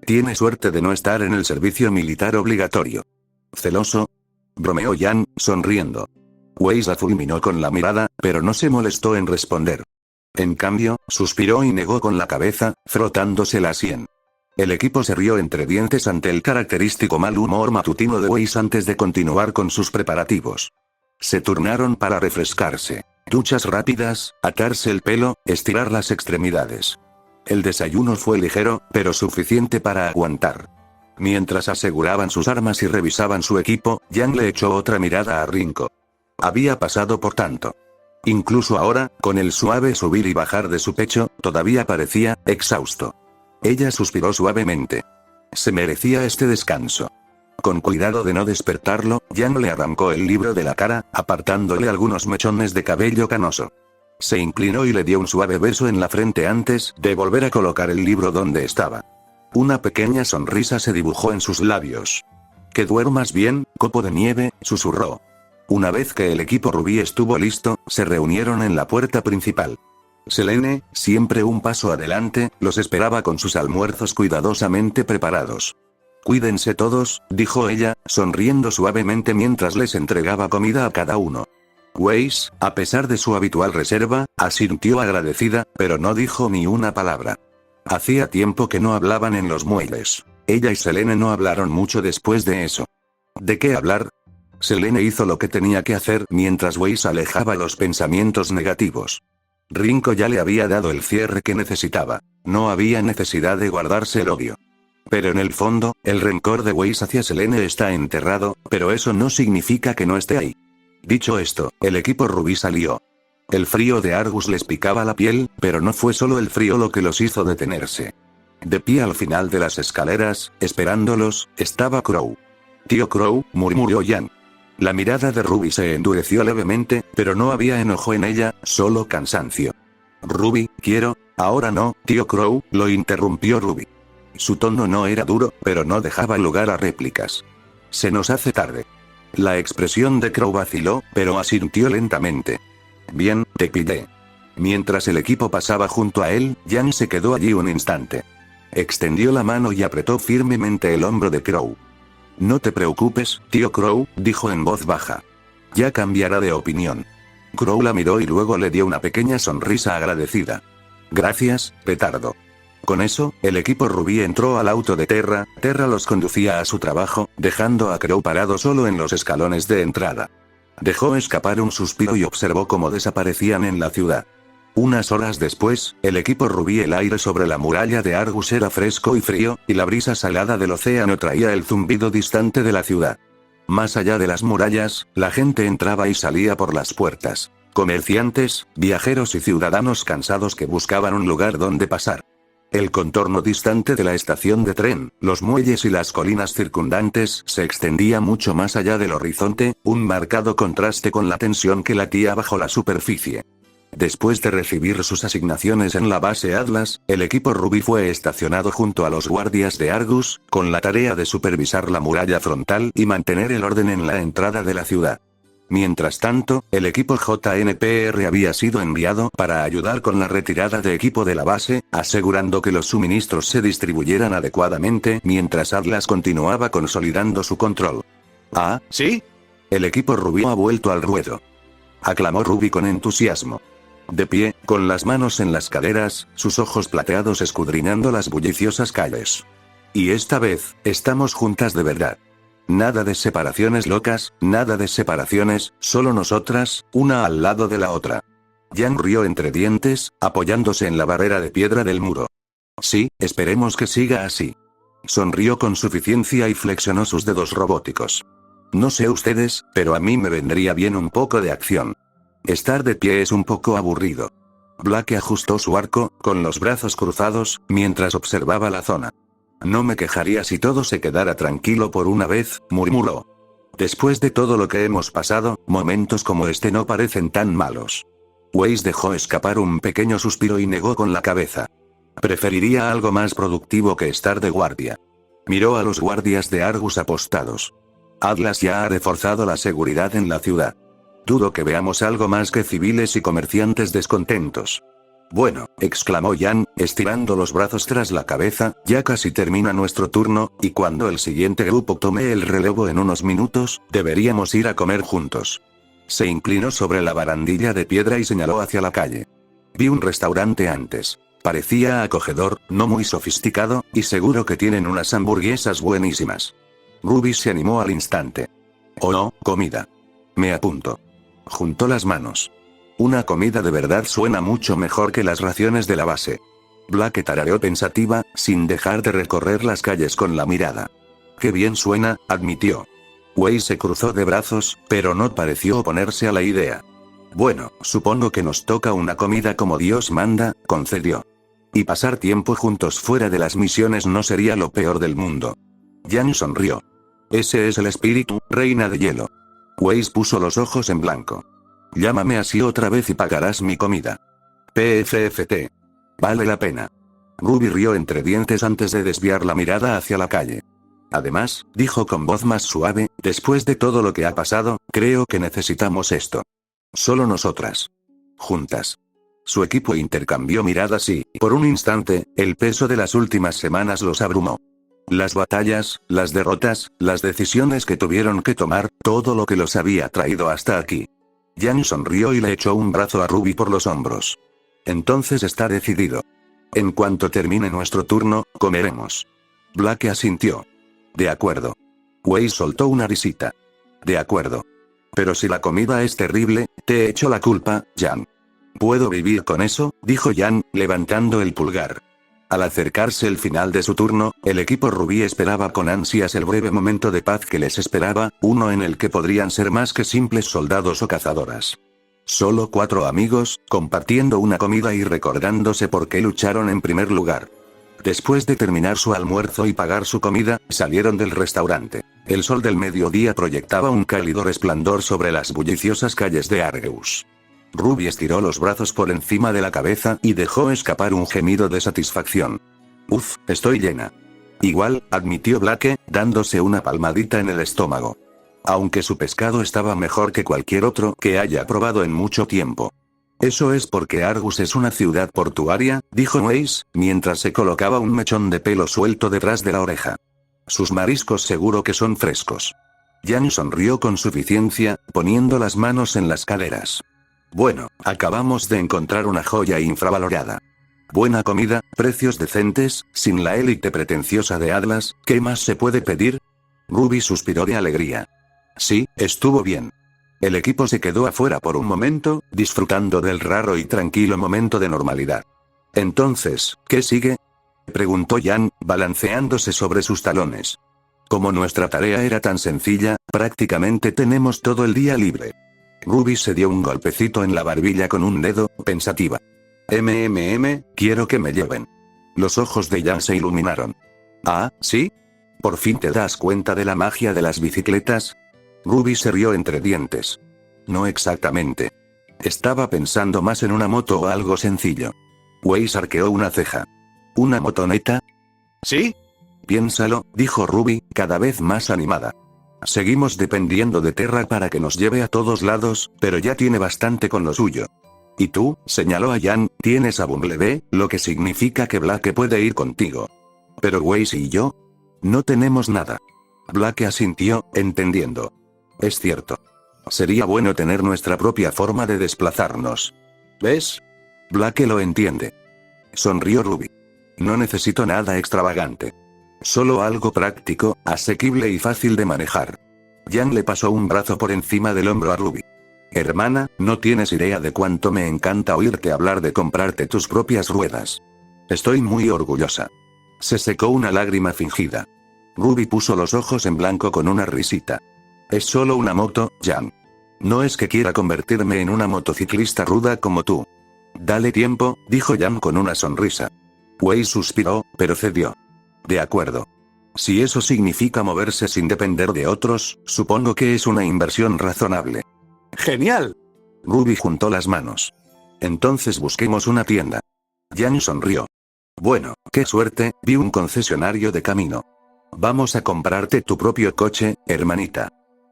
Tiene suerte de no estar en el servicio militar obligatorio. ¿Celoso? Bromeó Jan, sonriendo. Wei la fulminó con la mirada, pero no se molestó en responder. En cambio, suspiró y negó con la cabeza, frotándose la sien. El equipo se rió entre dientes ante el característico mal humor matutino de Wei antes de continuar con sus preparativos. Se turnaron para refrescarse. Duchas rápidas, atarse el pelo, estirar las extremidades. El desayuno fue ligero, pero suficiente para aguantar. Mientras aseguraban sus armas y revisaban su equipo, Jan le echó otra mirada a Rinko. Había pasado por tanto. Incluso ahora, con el suave subir y bajar de su pecho, todavía parecía exhausto. Ella suspiró suavemente. Se merecía este descanso. Con cuidado de no despertarlo, Jan le arrancó el libro de la cara, apartándole algunos mechones de cabello canoso. Se inclinó y le dio un suave beso en la frente antes de volver a colocar el libro donde estaba. Una pequeña sonrisa se dibujó en sus labios. «Que duermas bien, copo de nieve», susurró. Una vez que el equipo Ruby estuvo listo, se reunieron en la puerta principal. Selene, siempre un paso adelante, los esperaba con sus almuerzos cuidadosamente preparados. «Cuídense todos», dijo ella, sonriendo suavemente mientras les entregaba comida a cada uno. Weiss, a pesar de su habitual reserva, asintió agradecida, pero no dijo ni una palabra. Hacía tiempo que no hablaban en los muelles. Ella y Selene no hablaron mucho después de eso. ¿De qué hablar? Selene hizo lo que tenía que hacer mientras Weiss alejaba los pensamientos negativos. Rinko ya le había dado el cierre que necesitaba. No había necesidad de guardarse el odio. Pero en el fondo, el rencor de Weiss hacia Selene está enterrado, pero eso no significa que no esté ahí. Dicho esto, el equipo Ruby salió. El frío de Argus les picaba la piel, pero no fue solo el frío lo que los hizo detenerse. De pie al final de las escaleras, esperándolos, estaba Crow. «Tío Crow», murmuró Jan. La mirada de Ruby se endureció levemente, pero no había enojo en ella, solo cansancio. «Ruby, quiero». «Ahora no, tío Crow», lo interrumpió Ruby. Su tono no era duro, pero no dejaba lugar a réplicas. «Se nos hace tarde». La expresión de Crow vaciló, pero asintió lentamente. «Bien, te pillé». Mientras el equipo pasaba junto a él, Jan se quedó allí un instante. Extendió la mano y apretó firmemente el hombro de Crow. «No te preocupes, tío Crow», dijo en voz baja. «Ya cambiará de opinión». Crow la miró y luego le dio una pequeña sonrisa agradecida. «Gracias, petardo». Con eso, el equipo Ruby entró al auto de Terra. Terra los conducía a su trabajo, dejando a Crow parado solo en los escalones de entrada. Dejó escapar un suspiro y observó cómo desaparecían en la ciudad. Unas horas después, el equipo Ruby, el aire sobre la muralla de Argus era fresco y frío, y la brisa salada del océano traía el zumbido distante de la ciudad. Más allá de las murallas, la gente entraba y salía por las puertas. Comerciantes, viajeros y ciudadanos cansados que buscaban un lugar donde pasar. El contorno distante de la estación de tren, los muelles y las colinas circundantes se extendía mucho más allá del horizonte, un marcado contraste con la tensión que latía bajo la superficie. Después de recibir sus asignaciones en la base Atlas, el equipo Ruby fue estacionado junto a los guardias de Argus, con la tarea de supervisar la muralla frontal y mantener el orden en la entrada de la ciudad. Mientras tanto, el equipo JNPR había sido enviado para ayudar con la retirada de equipo de la base, asegurando que los suministros se distribuyeran adecuadamente mientras Atlas continuaba consolidando su control. ¿Ah, sí? El equipo Ruby ha vuelto al ruedo, aclamó Ruby con entusiasmo. De pie, con las manos en las caderas, sus ojos plateados escudriñando las bulliciosas calles. Y esta vez, estamos juntas de verdad. Nada de separaciones locas, nada de separaciones, solo nosotras, una al lado de la otra. Jan rió entre dientes, apoyándose en la barrera de piedra del muro. Sí, esperemos que siga así. Sonrió con suficiencia y flexionó sus dedos robóticos. No sé ustedes, pero a mí me vendría bien un poco de acción. Estar de pie es un poco aburrido. Blake ajustó su arco, con los brazos cruzados, mientras observaba la zona. No me quejaría si todo se quedara tranquilo por una vez, murmuró. Después de todo lo que hemos pasado, momentos como este no parecen tan malos. Weiss dejó escapar un pequeño suspiro y negó con la cabeza. Preferiría algo más productivo que estar de guardia. Miró a los guardias de Argus apostados. Atlas ya ha reforzado la seguridad en la ciudad. Dudo que veamos algo más que civiles y comerciantes descontentos. Bueno, exclamó Jan, estirando los brazos tras la cabeza, ya casi termina nuestro turno, y cuando el siguiente grupo tome el relevo en unos minutos, deberíamos ir a comer juntos. Se inclinó sobre la barandilla de piedra y señaló hacia la calle. Vi un restaurante antes. Parecía acogedor, no muy sofisticado, y seguro que tienen unas hamburguesas buenísimas. Ruby se animó al instante. Oh no, comida. Me apunto. Juntó las manos. Una comida de verdad suena mucho mejor que las raciones de la base. Blake tarareó pensativa, sin dejar de recorrer las calles con la mirada. Qué bien suena, admitió. Weiss se cruzó de brazos, pero no pareció oponerse a la idea. Bueno, supongo que nos toca una comida como Dios manda, concedió. Y pasar tiempo juntos fuera de las misiones no sería lo peor del mundo. Jan sonrió. Ese es el espíritu, reina de hielo. Weiss puso los ojos en blanco. Llámame así otra vez y pagarás mi comida. PFFT. Vale la pena. Ruby rió entre dientes antes de desviar la mirada hacia la calle. Además, dijo con voz más suave, después de todo lo que ha pasado, creo que necesitamos esto. Solo nosotras. Juntas. Su equipo intercambió miradas y, por un instante, el peso de las últimas semanas los abrumó. Las batallas, las derrotas, las decisiones que tuvieron que tomar, todo lo que los había traído hasta aquí. Jan sonrió y le echó un brazo a Ruby por los hombros. Entonces está decidido. En cuanto termine nuestro turno, comeremos. Blake asintió. De acuerdo. Weiss soltó una risita. De acuerdo. Pero si la comida es terrible, te echo la culpa, Jan. Puedo vivir con eso, dijo Jan, levantando el pulgar. Al acercarse el final de su turno, el equipo Ruby esperaba con ansias el breve momento de paz que les esperaba, uno en el que podrían ser más que simples soldados o cazadoras. Solo 4 amigos, compartiendo una comida y recordándose por qué lucharon en primer lugar. Después de terminar su almuerzo y pagar su comida, salieron del restaurante. El sol del mediodía proyectaba un cálido resplandor sobre las bulliciosas calles de Argus. Ruby estiró los brazos por encima de la cabeza y dejó escapar un gemido de satisfacción. Uf, estoy llena. Igual, admitió Blake, dándose una palmadita en el estómago. Aunque su pescado estaba mejor que cualquier otro que haya probado en mucho tiempo. Eso es porque Argus es una ciudad portuaria, dijo Weiss, mientras se colocaba un mechón de pelo suelto detrás de la oreja. Sus mariscos seguro que son frescos. Jan sonrió con suficiencia, poniendo las manos en las caderas. Bueno, acabamos de encontrar una joya infravalorada. Buena comida, precios decentes, sin la élite pretenciosa de Atlas, ¿qué más se puede pedir? Ruby suspiró de alegría. Sí, estuvo bien. El equipo se quedó afuera por un momento, disfrutando del raro y tranquilo momento de normalidad. Entonces, ¿qué sigue? Preguntó Jan, balanceándose sobre sus talones. Como nuestra tarea era tan sencilla, prácticamente tenemos todo el día libre. Ruby se dio un golpecito en la barbilla con un dedo, pensativa. Quiero que me lleven. Los ojos de Jan se iluminaron. Ah, ¿sí? ¿Por fin te das cuenta de la magia de las bicicletas? Ruby se rió entre dientes. No exactamente. Estaba pensando más en una moto o algo sencillo. Waze arqueó una ceja. ¿Una motoneta? ¿Sí? Piénsalo, dijo Ruby, cada vez más animada. Seguimos dependiendo de Terra para que nos lleve a todos lados, pero ya tiene bastante con lo suyo. Y tú, señaló a Jan, tienes a Bumblebee, lo que significa que Blake puede ir contigo. Pero Waze y yo, no tenemos nada. Blake asintió, entendiendo. Es cierto. Sería bueno tener nuestra propia forma de desplazarnos. ¿Ves? Blake lo entiende. Sonrió Ruby. No necesito nada extravagante. Solo algo práctico, asequible y fácil de manejar. Jan le pasó un brazo por encima del hombro a Ruby. Hermana, no tienes idea de cuánto me encanta oírte hablar de comprarte tus propias ruedas. Estoy muy orgullosa. Se secó una lágrima fingida. Ruby puso los ojos en blanco con una risita. Es solo una moto, Jan. No es que quiera convertirme en una motociclista ruda como tú. Dale tiempo, dijo Jan con una sonrisa. Waze suspiró, pero cedió. De acuerdo. Si eso significa moverse sin depender de otros, supongo que es una inversión razonable. ¡Genial! Ruby juntó las manos. Entonces busquemos una tienda. Jan sonrió. Bueno, qué suerte, vi un concesionario de camino. Vamos a comprarte tu propio coche, hermanita.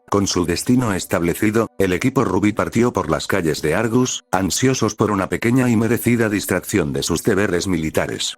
Con su destino establecido, el equipo Ruby partió por las calles de Argus, ansiosos por una pequeña y merecida distracción de sus deberes militares.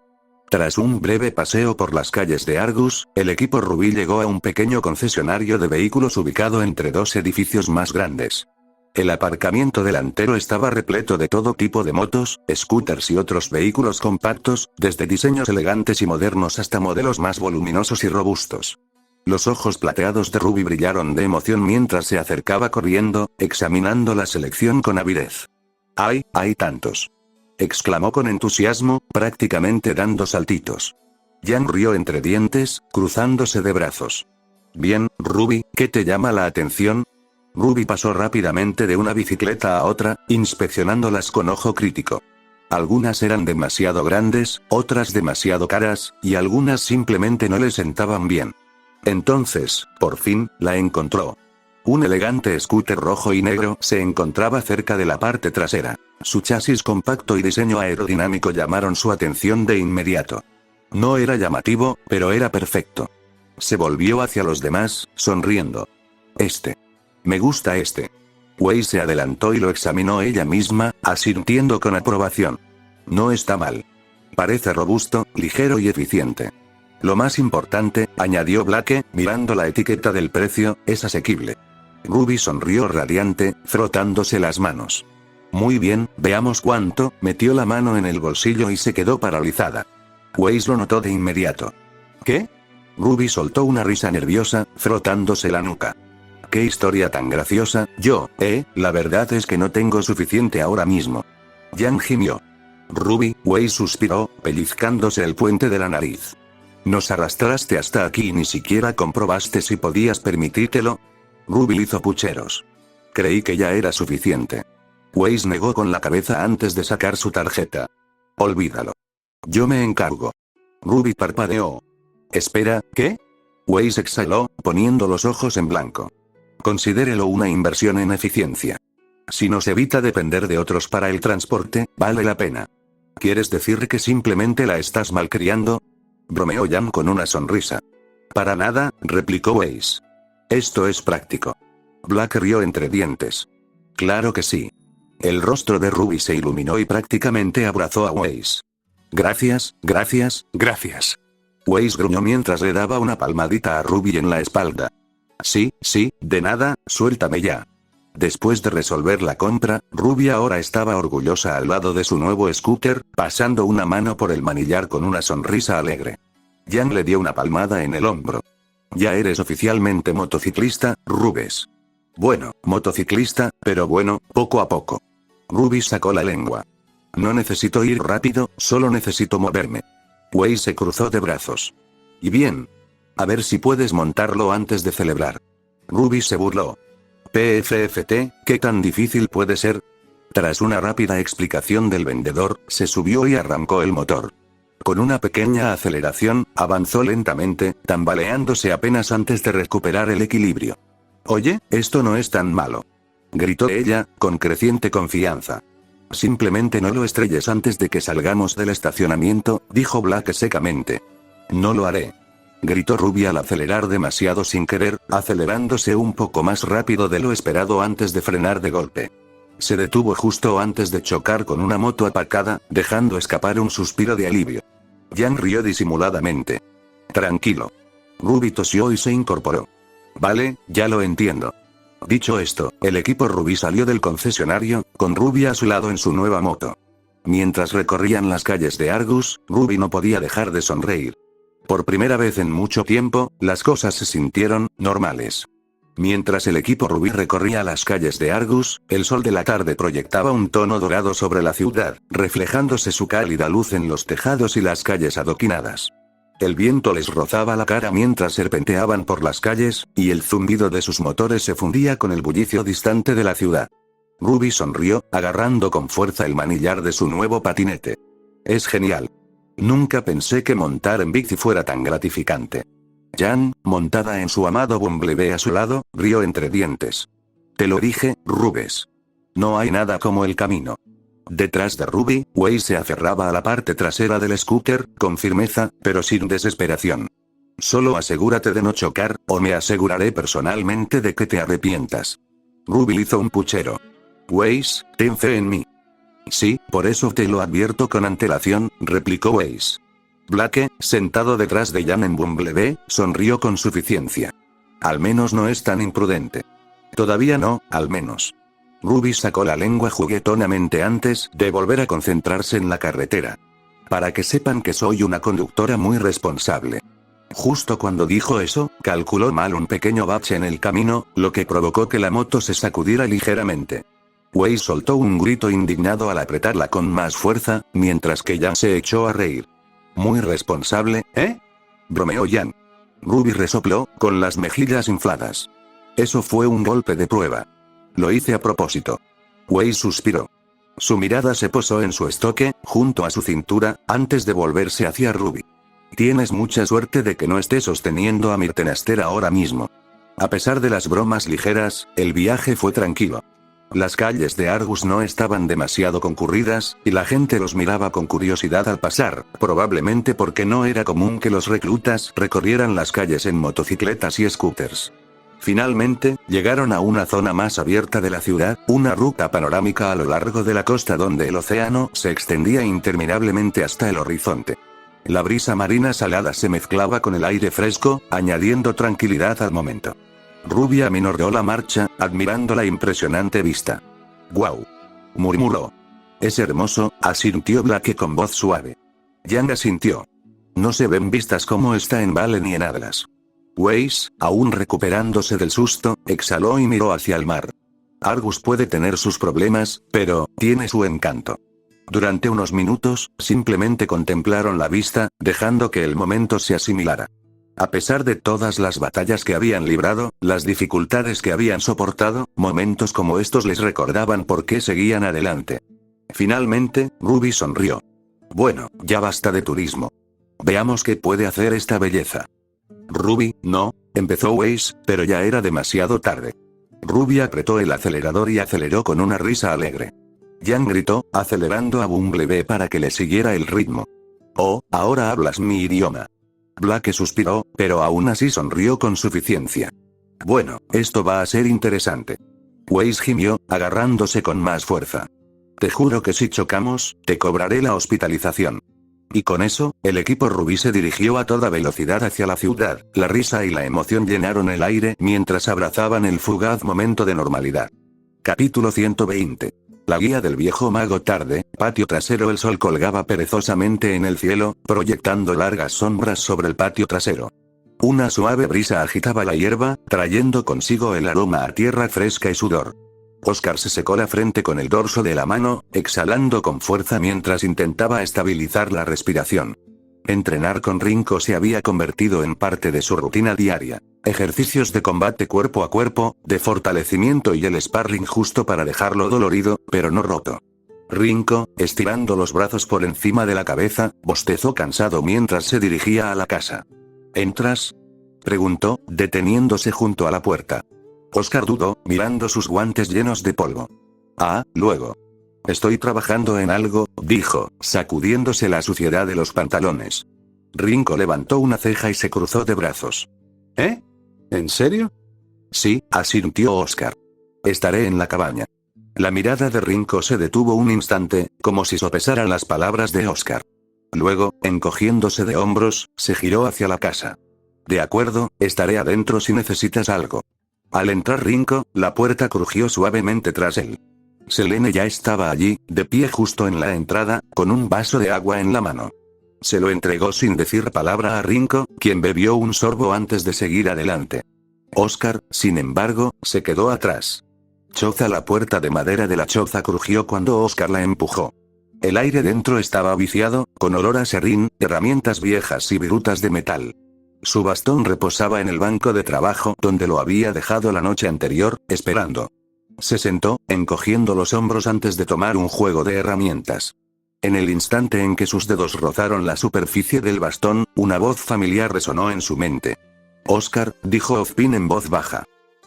Tras un breve paseo por las calles de Argus, el equipo Ruby llegó a un pequeño concesionario de vehículos ubicado entre dos edificios más grandes. El aparcamiento delantero estaba repleto de todo tipo de motos, scooters y otros vehículos compactos, desde diseños elegantes y modernos hasta modelos más voluminosos y robustos. Los ojos plateados de Ruby brillaron de emoción mientras se acercaba corriendo, examinando la selección con avidez. ¡Ay, hay tantos! Exclamó con entusiasmo, prácticamente dando saltitos. Jan rió entre dientes, cruzándose de brazos. Bien, Ruby, ¿qué te llama la atención? Ruby pasó rápidamente de una bicicleta a otra, inspeccionándolas con ojo crítico. Algunas eran demasiado grandes, otras demasiado caras, y algunas simplemente no le sentaban bien. Entonces, por fin, la encontró. Un elegante scooter rojo y negro se encontraba cerca de la parte trasera. Su chasis compacto y diseño aerodinámico llamaron su atención de inmediato. No era llamativo, pero era perfecto. Se volvió hacia los demás, sonriendo. Me gusta este. Waze se adelantó y lo examinó ella misma, asintiendo con aprobación. No está mal. Parece robusto, ligero y eficiente. Lo más importante, añadió Blake, mirando la etiqueta del precio, es asequible. Ruby sonrió radiante, frotándose las manos. Muy bien, veamos cuánto, metió la mano en el bolsillo y se quedó paralizada. Waze lo notó de inmediato. ¿Qué? Ruby soltó una risa nerviosa, frotándose la nuca. ¡Qué historia tan graciosa! La verdad es que no tengo suficiente ahora mismo. Jan gimió. Ruby, Waze suspiró, pellizcándose el puente de la nariz. Nos arrastraste hasta aquí y ni siquiera comprobaste si podías permitírtelo. Ruby hizo pucheros. Creí que ya era suficiente. Waze negó con la cabeza antes de sacar su tarjeta. Olvídalo. Yo me encargo. Ruby parpadeó. Espera, ¿qué? Waze exhaló, poniendo los ojos en blanco. Considérelo una inversión en eficiencia. Si nos evita depender de otros para el transporte, vale la pena. ¿Quieres decir que simplemente la estás malcriando? Bromeó Jan con una sonrisa. Para nada, replicó Waze. Esto es práctico. Blake rió entre dientes. Claro que sí. El rostro de Ruby se iluminó y prácticamente abrazó a Waze. Gracias, gracias, gracias. Waze gruñó mientras le daba una palmadita a Ruby en la espalda. Sí, de nada, suéltame ya. Después de resolver la compra, Ruby ahora estaba orgullosa al lado de su nuevo scooter, pasando una mano por el manillar con una sonrisa alegre. Jan le dio una palmada en el hombro. Ya eres oficialmente motociclista, Rubes. Bueno, motociclista, pero bueno, poco a poco. Ruby sacó la lengua. No necesito ir rápido, solo necesito moverme. Waze se cruzó de brazos. Y bien. A ver si puedes montarlo antes de celebrar. Ruby se burló. PFFT, ¿qué tan difícil puede ser? Tras una rápida explicación del vendedor, se subió y arrancó el motor. Con una pequeña aceleración, avanzó lentamente, tambaleándose apenas antes de recuperar el equilibrio. Oye, esto no es tan malo. gritó ella, con creciente confianza. Simplemente no lo estrelles antes de que salgamos del estacionamiento, dijo Black secamente. No lo haré. Gritó Ruby al acelerar demasiado sin querer, acelerándose un poco más rápido de lo esperado antes de frenar de golpe. Se detuvo justo antes de chocar con una moto apacada, dejando escapar un suspiro de alivio. Jan rió disimuladamente. Tranquilo. Ruby tosió y se incorporó. Vale, ya lo entiendo. Dicho esto, el equipo Ruby salió del concesionario, con Ruby a su lado en su nueva moto. Mientras recorrían las calles de Argus, Ruby no podía dejar de sonreír. Por primera vez en mucho tiempo, las cosas se sintieron normales. Mientras el equipo Ruby recorría las calles de Argus, el sol de la tarde proyectaba un tono dorado sobre la ciudad, reflejándose su cálida luz en los tejados y las calles adoquinadas. El viento les rozaba la cara mientras serpenteaban por las calles, y el zumbido de sus motores se fundía con el bullicio distante de la ciudad. Ruby sonrió, agarrando con fuerza el manillar de su nuevo patinete. Es genial. Nunca pensé que montar en bici fuera tan gratificante. Jan, montada en su amado Bumblebee a su lado, rió entre dientes. Te lo dije, Rubes. No hay nada como el camino. Detrás de Ruby, Wei se aferraba a la parte trasera del scooter, con firmeza, pero sin desesperación. Solo asegúrate de no chocar, o me aseguraré personalmente de que te arrepientas. Ruby hizo un puchero. Weiss, ten fe en mí. Sí, por eso te lo advierto con antelación, replicó Weiss. Blake, sentado detrás de Jan en Bumblebee, sonrió con suficiencia. Al menos no es tan imprudente. Todavía no, al menos. Ruby sacó la lengua juguetonamente antes de volver a concentrarse en la carretera. Para que sepan que soy una conductora muy responsable. Justo cuando dijo eso, calculó mal un pequeño bache en el camino, lo que provocó que la moto se sacudiera ligeramente. Wei soltó un grito indignado al apretarla con más fuerza, mientras que Jan se echó a reír. Muy responsable, ¿eh? Bromeó Jan. Ruby resopló, con las mejillas infladas. Eso fue un golpe de prueba. Lo hice a propósito. Wei suspiró. Su mirada se posó en su estoque, junto a su cintura, antes de volverse hacia Ruby. Tienes mucha suerte de que no esté sosteniendo a Mirtenaster ahora mismo. A pesar de las bromas ligeras, el viaje fue tranquilo. Las calles de Argus no estaban demasiado concurridas, y la gente los miraba con curiosidad al pasar, probablemente porque no era común que los reclutas recorrieran las calles en motocicletas y scooters. Finalmente, llegaron a una zona más abierta de la ciudad, una ruta panorámica a lo largo de la costa donde el océano se extendía interminablemente hasta el horizonte. La brisa marina salada se mezclaba con el aire fresco, añadiendo tranquilidad al momento. Ruby aminoró la marcha, admirando la impresionante vista. «¡Guau!», murmuró. «Es hermoso», asintió Blake con voz suave. Jan asintió. «No se ven vistas como está en Vale ni en Atlas». Weiss, aún recuperándose del susto, exhaló y miró hacia el mar. Argus puede tener sus problemas, pero tiene su encanto. Durante unos minutos, simplemente contemplaron la vista, dejando que el momento se asimilara. A pesar de todas las batallas que habían librado, las dificultades que habían soportado, momentos como estos les recordaban por qué seguían adelante. Finalmente, Ruby sonrió. Bueno, ya basta de turismo. Veamos qué puede hacer esta belleza. Ruby, no, empezó Weiss, pero ya era demasiado tarde. Ruby apretó el acelerador y aceleró con una risa alegre. Jan gritó, acelerando a Bumblebee para que le siguiera el ritmo. Oh, ahora hablas mi idioma. Blake suspiró, pero aún así sonrió con suficiencia. Bueno, esto va a ser interesante. Weiss gimió, agarrándose con más fuerza. Te juro que si chocamos, te cobraré la hospitalización. Y con eso, el equipo Ruby se dirigió a toda velocidad hacia la ciudad, la risa y la emoción llenaron el aire mientras abrazaban el fugaz momento de normalidad. Capítulo 120. La guía del viejo mago tarde, patio trasero. El sol colgaba perezosamente en el cielo, proyectando largas sombras sobre el patio trasero. Una suave brisa agitaba la hierba, trayendo consigo el aroma a tierra fresca y sudor. Oscar se secó la frente con el dorso de la mano, exhalando con fuerza mientras intentaba estabilizar la respiración. Entrenar con Rinko se había convertido en parte de su rutina diaria. Ejercicios de combate cuerpo a cuerpo, de fortalecimiento y el sparring justo para dejarlo dolorido, pero no roto. Rinko, estirando los brazos por encima de la cabeza, bostezó cansado mientras se dirigía a la casa. ¿Entras?, preguntó, deteniéndose junto a la puerta. Oscar dudó, mirando sus guantes llenos de polvo. Ah, luego. Estoy trabajando en algo, dijo, sacudiéndose la suciedad de los pantalones. Rinko levantó una ceja y se cruzó de brazos. ¿Eh? ¿En serio? Sí, asintió Oscar. Estaré en la cabaña. La mirada de Rinko se detuvo un instante, como si sopesaran las palabras de Oscar. Luego, encogiéndose de hombros, se giró hacia la casa. De acuerdo, estaré adentro si necesitas algo. Al entrar Rinko, la puerta crujió suavemente tras él. Selene ya estaba allí, de pie justo en la entrada, con un vaso de agua en la mano. Se lo entregó sin decir palabra a Rinko, quien bebió un sorbo antes de seguir adelante. Oscar, sin embargo, se quedó atrás. Choza. La puerta de madera de la choza crujió cuando Oscar la empujó. El aire dentro estaba viciado, con olor a serrín, herramientas viejas y virutas de metal. Su bastón reposaba en el banco de trabajo donde lo había dejado la noche anterior, esperando. Se sentó, encogiendo los hombros antes de tomar un juego de herramientas. En el instante en que sus dedos rozaron la superficie del bastón, una voz familiar resonó en su mente. Oscar, dijo Ozpin en voz baja.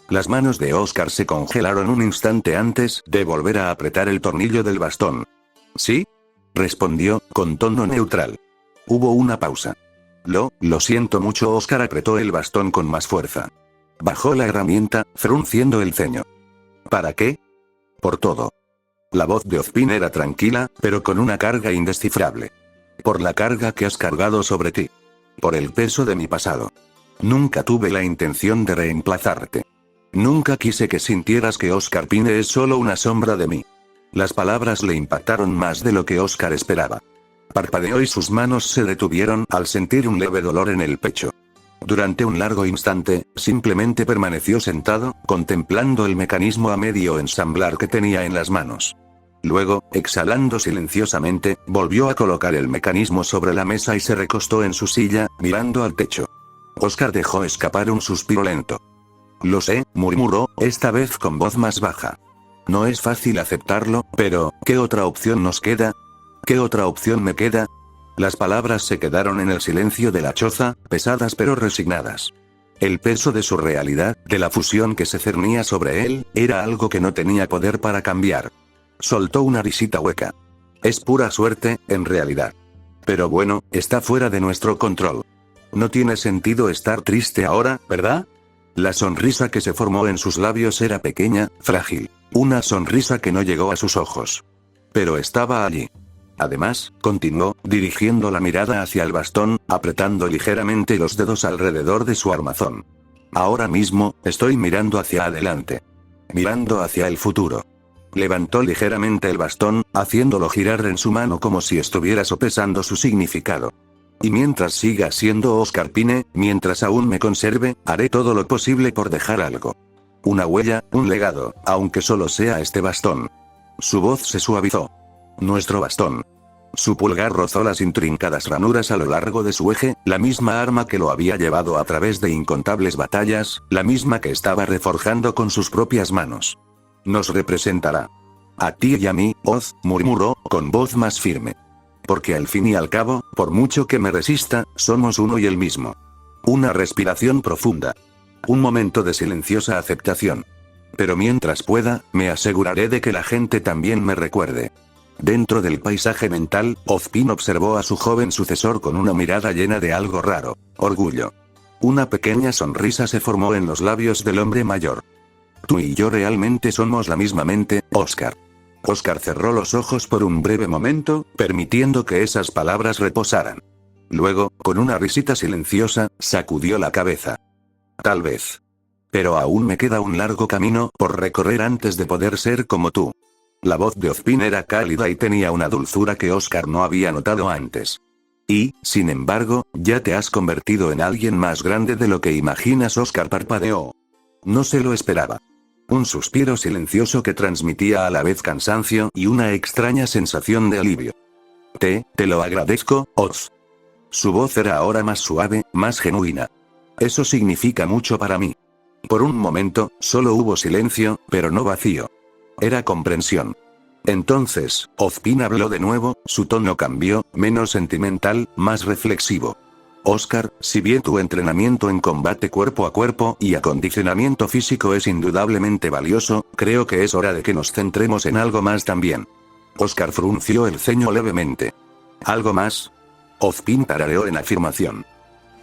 Las manos de Oscar se congelaron un instante antes de volver a apretar el tornillo del bastón. ¿Sí? Respondió, con tono neutral. Hubo una pausa. Lo siento mucho. Oscar apretó el bastón con más fuerza. Bajó la herramienta, frunciendo el ceño. ¿Para qué? Por todo. La voz de Ozpin era tranquila, pero con una carga indescifrable. Por la carga que has cargado sobre ti. Por el peso de mi pasado. Nunca tuve la intención de reemplazarte. Nunca quise que sintieras que Oscar Pine es solo una sombra de mí. Las palabras le impactaron más de lo que Oscar esperaba. Parpadeó y sus manos se detuvieron al sentir un leve dolor en el pecho. Durante un largo instante, simplemente permaneció sentado, contemplando el mecanismo a medio ensamblar que tenía en las manos. Luego, exhalando silenciosamente, volvió a colocar el mecanismo sobre la mesa y se recostó en su silla, mirando al techo. Oscar dejó escapar un suspiro lento. Lo sé, murmuró, esta vez con voz más baja. No es fácil aceptarlo, pero, ¿qué otra opción nos queda? ¿Qué otra opción me queda? Las palabras se quedaron en el silencio de la choza, pesadas pero resignadas. El peso de su realidad, de la fusión que se cernía sobre él, era algo que no tenía poder para cambiar. Soltó una risita hueca. Es pura suerte, en realidad. Pero bueno, está fuera de nuestro control. No tiene sentido estar triste ahora, ¿verdad? La sonrisa que se formó en sus labios era pequeña, frágil. Una sonrisa que no llegó a sus ojos. Pero estaba allí. Además, continuó, dirigiendo la mirada hacia el bastón, apretando ligeramente los dedos alrededor de su armazón. Ahora mismo, estoy mirando hacia adelante. Mirando hacia el futuro. Levantó ligeramente el bastón, haciéndolo girar en su mano como si estuviera sopesando su significado. Y mientras siga siendo Oscar Pine, mientras aún me conserve, haré todo lo posible por dejar algo. Una huella, un legado, aunque solo sea este bastón. Su voz se suavizó. Nuestro bastón. Su pulgar rozó las intrincadas ranuras a lo largo de su eje, la misma arma que lo había llevado a través de incontables batallas, la misma que estaba reforjando con sus propias manos. Nos representará. A ti y a mí, Oz, murmuró, con voz más firme. Porque al fin y al cabo, por mucho que me resista, somos uno y el mismo. Una respiración profunda. Un momento de silenciosa aceptación. Pero mientras pueda, me aseguraré de que la gente también me recuerde. Dentro del paisaje mental, Ozpin observó a su joven sucesor con una mirada llena de algo raro, orgullo. Una pequeña sonrisa se formó en los labios del hombre mayor. Tú y yo realmente somos la misma mente, Oscar. Oscar cerró los ojos por un breve momento, permitiendo que esas palabras reposaran. Luego, con una risita silenciosa, sacudió la cabeza. Tal vez. Pero aún me queda un largo camino por recorrer antes de poder ser como tú. La voz de Ozpin era cálida y tenía una dulzura que Oscar no había notado antes. Y, sin embargo, ya te has convertido en alguien más grande de lo que imaginas. Oscar parpadeó. No se lo esperaba. Un suspiro silencioso que transmitía a la vez cansancio y una extraña sensación de alivio. Te lo agradezco, Oz. Su voz era ahora más suave, más genuina. Eso significa mucho para mí. Por un momento, solo hubo silencio, pero no vacío. Era comprensión. Entonces, Ozpin habló de nuevo, su tono cambió, menos sentimental, más reflexivo. Oscar, si bien tu entrenamiento en combate cuerpo a cuerpo y acondicionamiento físico es indudablemente valioso, creo que es hora de que nos centremos en algo más también. Oscar frunció el ceño levemente. ¿Algo más? Ozpin tarareó en afirmación.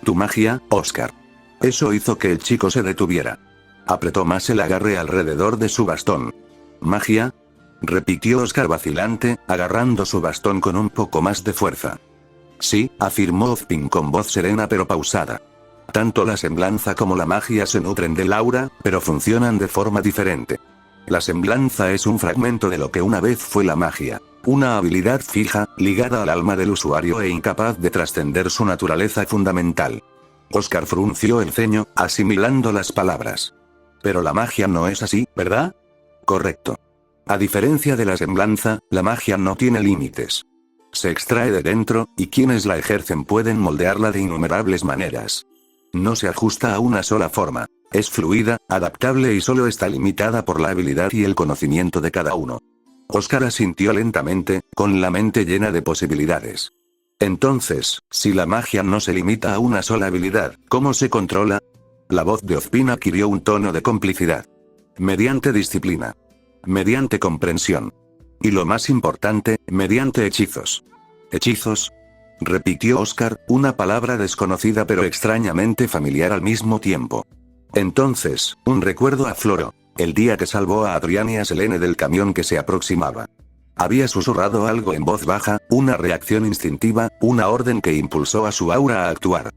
Tu magia, Oscar. Eso hizo que el chico se detuviera. Apretó más el agarre alrededor de su bastón. ¿Magia? Repitió Oscar vacilante, agarrando su bastón con un poco más de fuerza. Sí, afirmó Ozpin con voz serena pero pausada. Tanto la semblanza como la magia se nutren del aura, pero funcionan de forma diferente. La semblanza es un fragmento de lo que una vez fue la magia. Una habilidad fija, ligada al alma del usuario e incapaz de trascender su naturaleza fundamental. Oscar frunció el ceño, asimilando las palabras. Pero la magia no es así, ¿verdad? Correcto. A diferencia de la semblanza, la magia no tiene límites. Se extrae de dentro, y quienes la ejercen pueden moldearla de innumerables maneras. No se ajusta a una sola forma. Es fluida, adaptable y solo está limitada por la habilidad y el conocimiento de cada uno. Oscar asintió lentamente, con la mente llena de posibilidades. Entonces, si la magia no se limita a una sola habilidad, ¿cómo se controla? La voz de Ozpin adquirió un tono de complicidad. Mediante disciplina. Mediante comprensión. Y lo más importante, mediante hechizos. ¿Hechizos? Repitió Oscar, una palabra desconocida pero extrañamente familiar al mismo tiempo. Entonces, un recuerdo afloró. El día que salvó a Adrián y a Selene del camión que se aproximaba. Había susurrado algo en voz baja, una reacción instintiva, una orden que impulsó a su aura a actuar.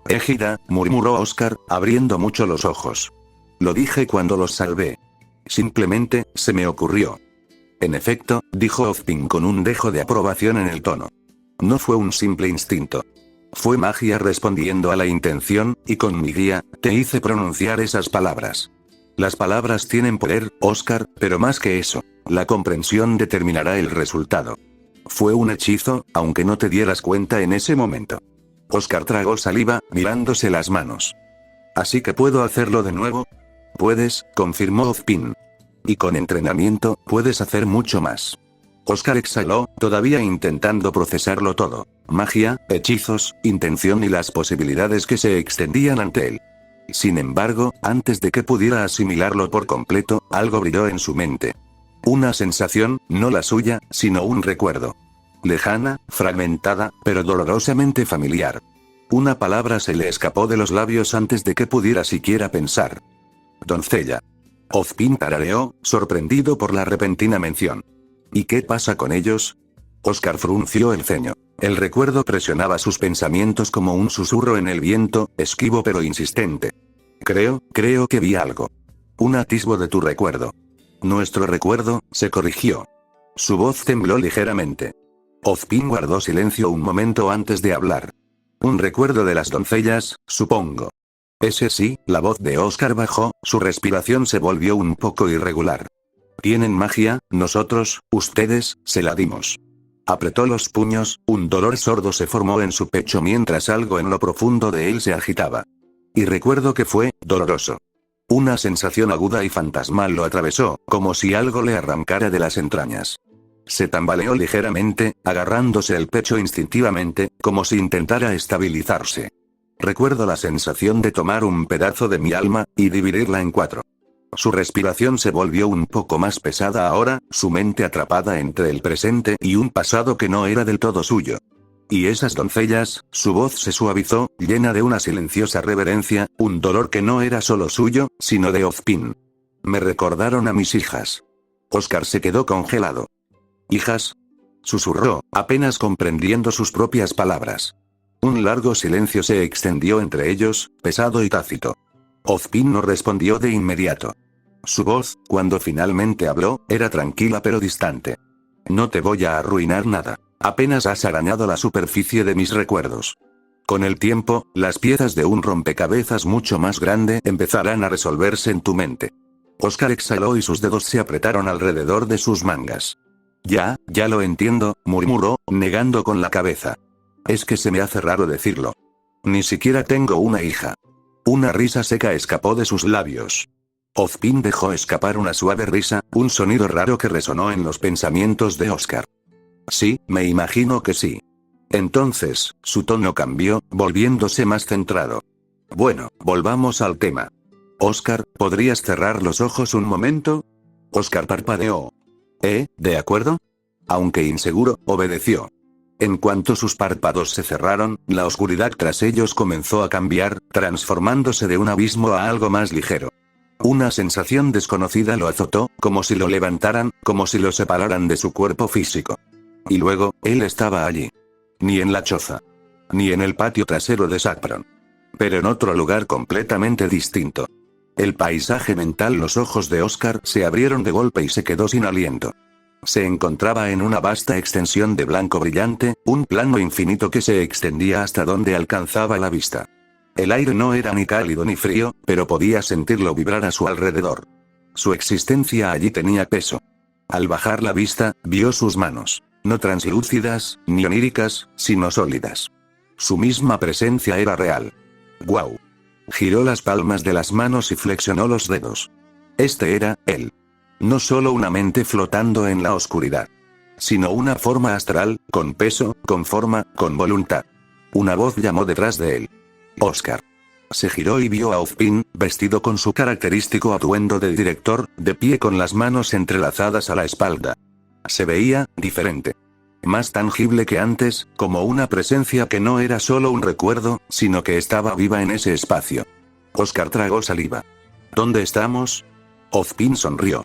Égida, murmuró Oscar, abriendo mucho los ojos. Lo dije cuando los salvé. Simplemente, se me ocurrió. En efecto, dijo Ozpin con un dejo de aprobación en el tono. No fue un simple instinto. Fue magia respondiendo a la intención, y con mi guía, te hice pronunciar esas palabras. Las palabras tienen poder, Oscar, pero más que eso, la comprensión determinará el resultado. Fue un hechizo, aunque no te dieras cuenta en ese momento. Oscar tragó saliva, mirándose las manos. ¿Así que puedo hacerlo de nuevo? Puedes, confirmó Ozpin. Y con entrenamiento, puedes hacer mucho más. Oscar exhaló, todavía intentando procesarlo todo. Magia, hechizos, intención y las posibilidades que se extendían ante él. Sin embargo, antes de que pudiera asimilarlo por completo, algo brilló en su mente. Una sensación, no la suya, sino un recuerdo. Lejana, fragmentada, pero dolorosamente familiar. Una palabra se le escapó de los labios antes de que pudiera siquiera pensar. Doncella. Ozpin tarareó, sorprendido por la repentina mención. ¿Y qué pasa con ellos? Oscar frunció el ceño. El recuerdo presionaba sus pensamientos como un susurro en el viento, esquivo pero insistente. Creo que vi algo. Un atisbo de tu recuerdo. Nuestro recuerdo, se corrigió. Su voz tembló ligeramente. Ozpin guardó silencio un momento antes de hablar. Un recuerdo de las doncellas, supongo. Ese sí, la voz de Oscar bajó, su respiración se volvió un poco irregular. Tienen magia, nosotros, ustedes, se la dimos. Apretó los puños, un dolor sordo se formó en su pecho mientras algo en lo profundo de él se agitaba. Y recuerdo que fue, doloroso. Una sensación aguda y fantasmal lo atravesó, como si algo le arrancara de las entrañas. Se tambaleó ligeramente, agarrándose el pecho instintivamente, como si intentara estabilizarse. Recuerdo la sensación de tomar un pedazo de mi alma, y dividirla en 4. Su respiración se volvió un poco más pesada ahora, su mente atrapada entre el presente y un pasado que no era del todo suyo. Y esas doncellas, su voz se suavizó, llena de una silenciosa reverencia, un dolor que no era solo suyo, sino de Ozpin. Me recordaron a mis hijas. Oscar se quedó congelado. ¿Hijas? Susurró, apenas comprendiendo sus propias palabras. Un largo silencio se extendió entre ellos, pesado y tácito. Ozpin no respondió de inmediato. Su voz, cuando finalmente habló, era tranquila pero distante. No te voy a arruinar nada. Apenas has arañado la superficie de mis recuerdos. Con el tiempo, las piezas de un rompecabezas mucho más grande empezarán a resolverse en tu mente. Oscar exhaló y sus dedos se apretaron alrededor de sus mangas. Ya lo entiendo, murmuró, negando con la cabeza. Es que se me hace raro decirlo. Ni siquiera tengo una hija. Una risa seca escapó de sus labios. Ozpin dejó escapar una suave risa, un sonido raro que resonó en los pensamientos de Oscar. Sí, me imagino que sí. Entonces, su tono cambió, volviéndose más centrado. Bueno, volvamos al tema. Oscar, ¿podrías cerrar los ojos un momento? Oscar parpadeó. ¿De acuerdo? Aunque inseguro, obedeció. En cuanto sus párpados se cerraron, la oscuridad tras ellos comenzó a cambiar, transformándose de un abismo a algo más ligero. Una sensación desconocida lo azotó, como si lo levantaran, como si lo separaran de su cuerpo físico. Y luego, él estaba allí. Ni en la choza. Ni en el patio trasero de Saffron. Pero en otro lugar completamente distinto. El paisaje mental, los ojos de Oscar se abrieron de golpe y se quedó sin aliento. Se encontraba en una vasta extensión de blanco brillante, un plano infinito que se extendía hasta donde alcanzaba la vista. El aire no era ni cálido ni frío, pero podía sentirlo vibrar a su alrededor. Su existencia allí tenía peso. Al bajar la vista, vio sus manos. No translúcidas, ni oníricas, sino sólidas. Su misma presencia era real. ¡Guau! Giró las palmas de las manos y flexionó los dedos. Este era él. No solo una mente flotando en la oscuridad. Sino una forma astral, con peso, con forma, con voluntad. Una voz llamó detrás de él. Oscar. Se giró y vio a Ozpin, vestido con su característico atuendo de director, de pie con las manos entrelazadas a la espalda. Se veía diferente. Más tangible que antes, como una presencia que no era solo un recuerdo, sino que estaba viva en ese espacio. Oscar tragó saliva. ¿Dónde estamos? Ozpin sonrió.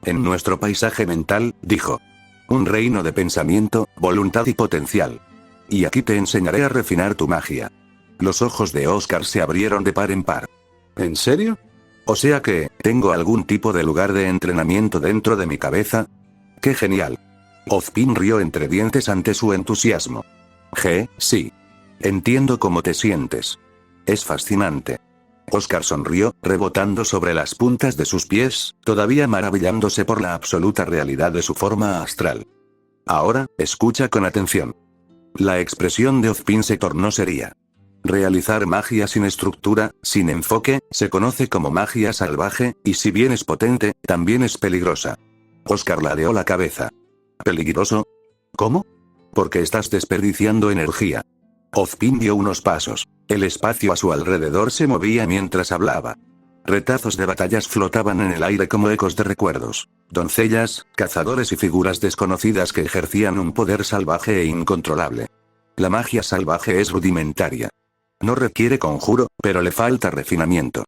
En nuestro paisaje mental, dijo. Un reino de pensamiento, voluntad y potencial. Y aquí te enseñaré a refinar tu magia. Los ojos de Oscar se abrieron de par en par. ¿En serio? O sea que, ¿tengo algún tipo de lugar de entrenamiento dentro de mi cabeza? ¡Qué genial! Ozpin rió entre dientes ante su entusiasmo. Sí. Entiendo cómo te sientes. Es fascinante. Oscar sonrió, rebotando sobre las puntas de sus pies, todavía maravillándose por la absoluta realidad de su forma astral. Ahora, escucha con atención. La expresión de Ozpin se tornó seria. Realizar magia sin estructura, sin enfoque, se conoce como magia salvaje, y si bien es potente, también es peligrosa. Oscar ladeó la cabeza. ¿Peligroso? ¿Cómo? Porque estás desperdiciando energía. Ozpin dio unos pasos. El espacio a su alrededor se movía mientras hablaba. Retazos de batallas flotaban en el aire como ecos de recuerdos. Doncellas, cazadores y figuras desconocidas que ejercían un poder salvaje e incontrolable. La magia salvaje es rudimentaria. No requiere conjuro, pero le falta refinamiento.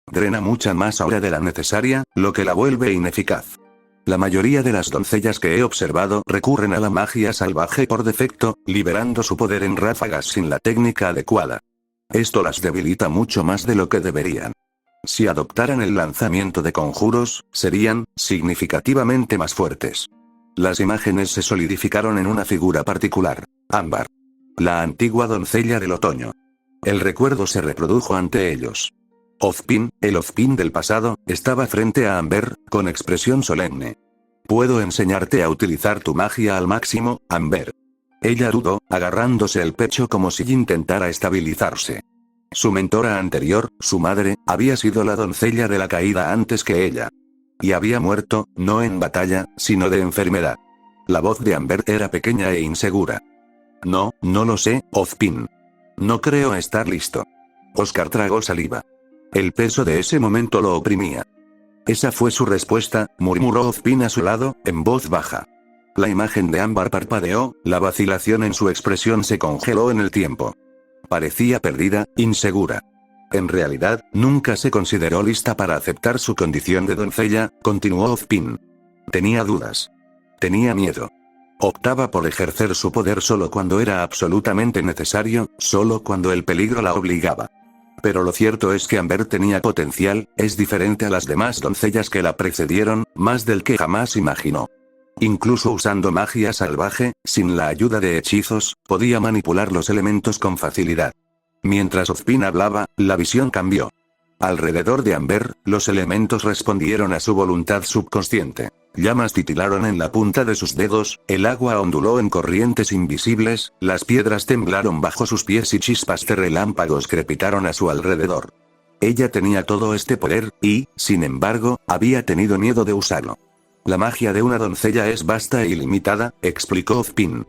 Drena mucha más aura de la necesaria, lo que la vuelve ineficaz. La mayoría de las doncellas que he observado recurren a la magia salvaje por defecto, liberando su poder en ráfagas sin la técnica adecuada. Esto las debilita mucho más de lo que deberían. Si adoptaran el lanzamiento de conjuros, serían, significativamente más fuertes. Las imágenes se solidificaron en una figura particular. Ámbar. La antigua doncella del otoño. El recuerdo se reprodujo ante ellos. Ozpin, el Ozpin del pasado, estaba frente a Amber, con expresión solemne. Puedo enseñarte a utilizar tu magia al máximo, Amber. Ella dudó, agarrándose el pecho como si intentara estabilizarse. Su mentora anterior, su madre, había sido la doncella de la caída antes que ella. Y había muerto, no en batalla, sino de enfermedad. La voz de Amber era pequeña e insegura. No lo sé, Ozpin. No creo estar listo. Oscar tragó saliva. El peso de ese momento lo oprimía. Esa fue su respuesta, murmuró Ozpin a su lado, en voz baja. La imagen de Ámbar parpadeó, la vacilación en su expresión se congeló en el tiempo. Parecía perdida, insegura. En realidad, nunca se consideró lista para aceptar su condición de doncella, continuó Ozpin. Tenía dudas. Tenía miedo. Optaba por ejercer su poder solo cuando era absolutamente necesario, solo cuando el peligro la obligaba. Pero lo cierto es que Amber tenía potencial, es diferente a las demás doncellas que la precedieron, más del que jamás imaginó. Incluso usando magia salvaje, sin la ayuda de hechizos, podía manipular los elementos con facilidad. Mientras Ozpin hablaba, la visión cambió. Alrededor de Amber, los elementos respondieron a su voluntad subconsciente. Llamas titilaron en la punta de sus dedos, el agua onduló en corrientes invisibles, las piedras temblaron bajo sus pies y chispas de relámpagos crepitaron a su alrededor. Ella tenía todo este poder, y, sin embargo, había tenido miedo de usarlo. La magia de una doncella es vasta e ilimitada, explicó Ozpin.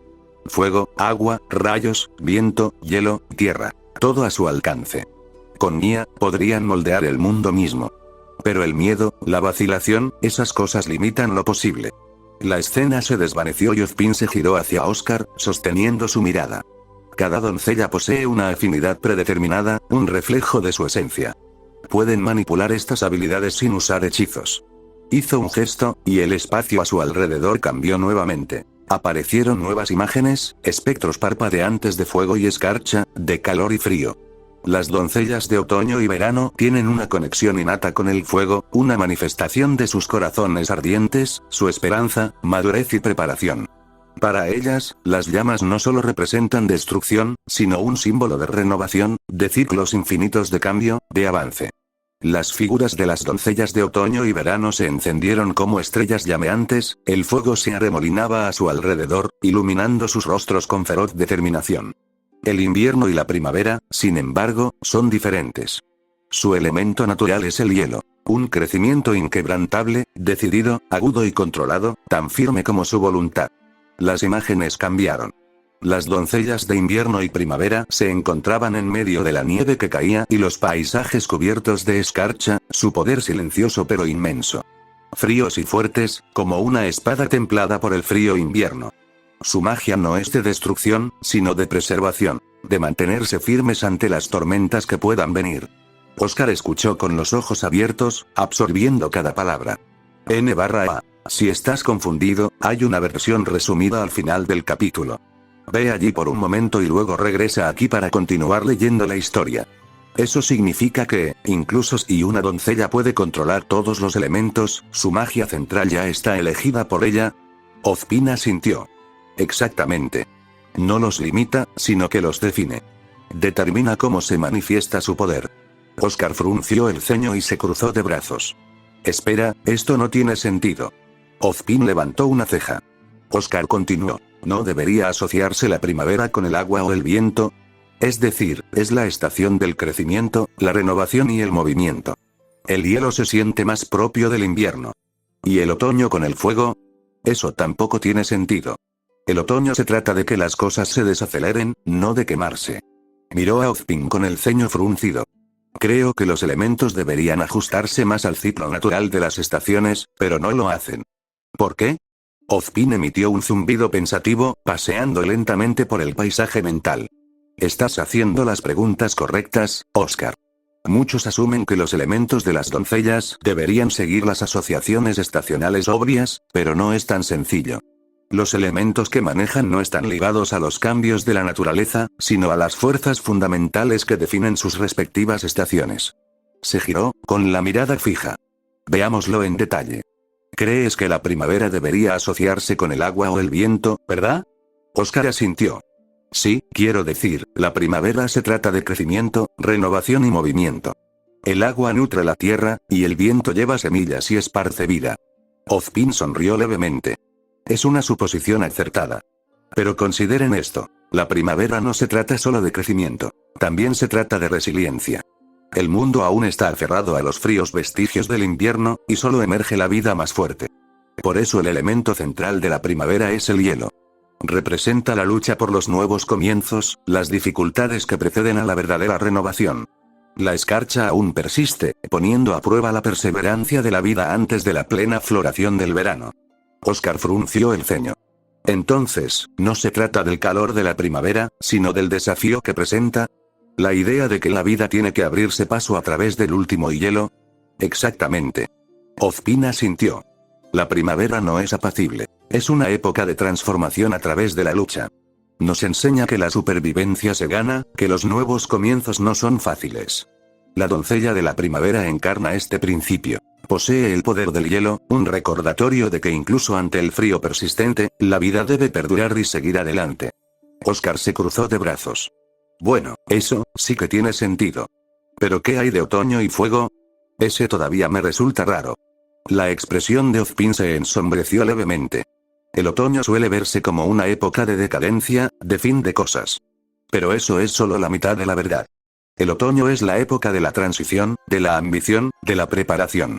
Fuego, agua, rayos, viento, hielo, tierra. Todo a su alcance. Con Nia, podrían moldear el mundo mismo. Pero el miedo, la vacilación, esas cosas limitan lo posible. La escena se desvaneció y Ozpin se giró hacia Oscar, sosteniendo su mirada. Cada doncella posee una afinidad predeterminada, un reflejo de su esencia. Pueden manipular estas habilidades sin usar hechizos. Hizo un gesto, y el espacio a su alrededor cambió nuevamente. Aparecieron nuevas imágenes, espectros parpadeantes de fuego y escarcha, de calor y frío. Las doncellas de otoño y verano tienen una conexión innata con el fuego, una manifestación de sus corazones ardientes, su esperanza, madurez y preparación. Para ellas, las llamas no solo representan destrucción, sino un símbolo de renovación, de ciclos infinitos de cambio, de avance. Las figuras de las doncellas de otoño y verano se encendieron como estrellas llameantes, el fuego se arremolinaba a su alrededor, iluminando sus rostros con feroz determinación. El invierno y la primavera, sin embargo, son diferentes. Su elemento natural es el hielo. Un crecimiento inquebrantable, decidido, agudo y controlado, tan firme como su voluntad. Las imágenes cambiaron. Las doncellas de invierno y primavera se encontraban en medio de la nieve que caía y los paisajes cubiertos de escarcha, su poder silencioso pero inmenso. Fríos y fuertes, como una espada templada por el frío invierno. Su magia no es de destrucción, sino de preservación, de mantenerse firmes ante las tormentas que puedan venir. Oscar escuchó con los ojos abiertos, absorbiendo cada palabra. N/A. Si estás confundido, hay una versión resumida al final del capítulo. Ve allí por un momento y luego regresa aquí para continuar leyendo la historia. Eso significa que, incluso si una doncella puede controlar todos los elementos, su magia central ya está elegida por ella. Ozpin asintió. Exactamente. No los limita, sino que los define. Determina cómo se manifiesta su poder. Oscar frunció el ceño y se cruzó de brazos. Espera, esto no tiene sentido. Ozpin levantó una ceja. Oscar continuó. ¿No debería asociarse la primavera con el agua o el viento? Es decir, es la estación del crecimiento, la renovación y el movimiento. El hielo se siente más propio del invierno. ¿Y el otoño con el fuego? Eso tampoco tiene sentido. El otoño se trata de que las cosas se desaceleren, no de quemarse. Miró a Ozpin con el ceño fruncido. Creo que los elementos deberían ajustarse más al ciclo natural de las estaciones, pero no lo hacen. ¿Por qué? Ozpin emitió un zumbido pensativo, paseando lentamente por el paisaje mental. Estás haciendo las preguntas correctas, Oscar. Muchos asumen que los elementos de las doncellas deberían seguir las asociaciones estacionales obvias, pero no es tan sencillo. Los elementos que manejan no están ligados a los cambios de la naturaleza, sino a las fuerzas fundamentales que definen sus respectivas estaciones. Se giró, con la mirada fija. Veámoslo en detalle. ¿Crees que la primavera debería asociarse con el agua o el viento, verdad? Oscar asintió. Sí, quiero decir, la primavera se trata de crecimiento, renovación y movimiento. El agua nutre la tierra, y el viento lleva semillas y esparce vida. Ozpin sonrió levemente. Es una suposición acertada. Pero consideren esto. La primavera no se trata solo de crecimiento. También se trata de resiliencia. El mundo aún está aferrado a los fríos vestigios del invierno, y solo emerge la vida más fuerte. Por eso el elemento central de la primavera es el hielo. Representa la lucha por los nuevos comienzos, las dificultades que preceden a la verdadera renovación. La escarcha aún persiste, poniendo a prueba la perseverancia de la vida antes de la plena floración del verano. Oscar frunció el ceño. Entonces, no se trata del calor de la primavera, sino del desafío que presenta. La idea de que la vida tiene que abrirse paso a través del último hielo. Exactamente. Ozpin asintió. La primavera no es apacible. Es una época de transformación a través de la lucha. Nos enseña que la supervivencia se gana, que los nuevos comienzos no son fáciles. La doncella de la primavera encarna este principio. Posee el poder del hielo, un recordatorio de que incluso ante el frío persistente, la vida debe perdurar y seguir adelante. Oscar se cruzó de brazos. Bueno, eso, sí que tiene sentido. ¿Pero qué hay de otoño y fuego? Ese todavía me resulta raro. La expresión de Ozpin se ensombreció levemente. El otoño suele verse como una época de decadencia, de fin de cosas. Pero eso es solo la mitad de la verdad. El otoño es la época de la transición, de la ambición, de la preparación.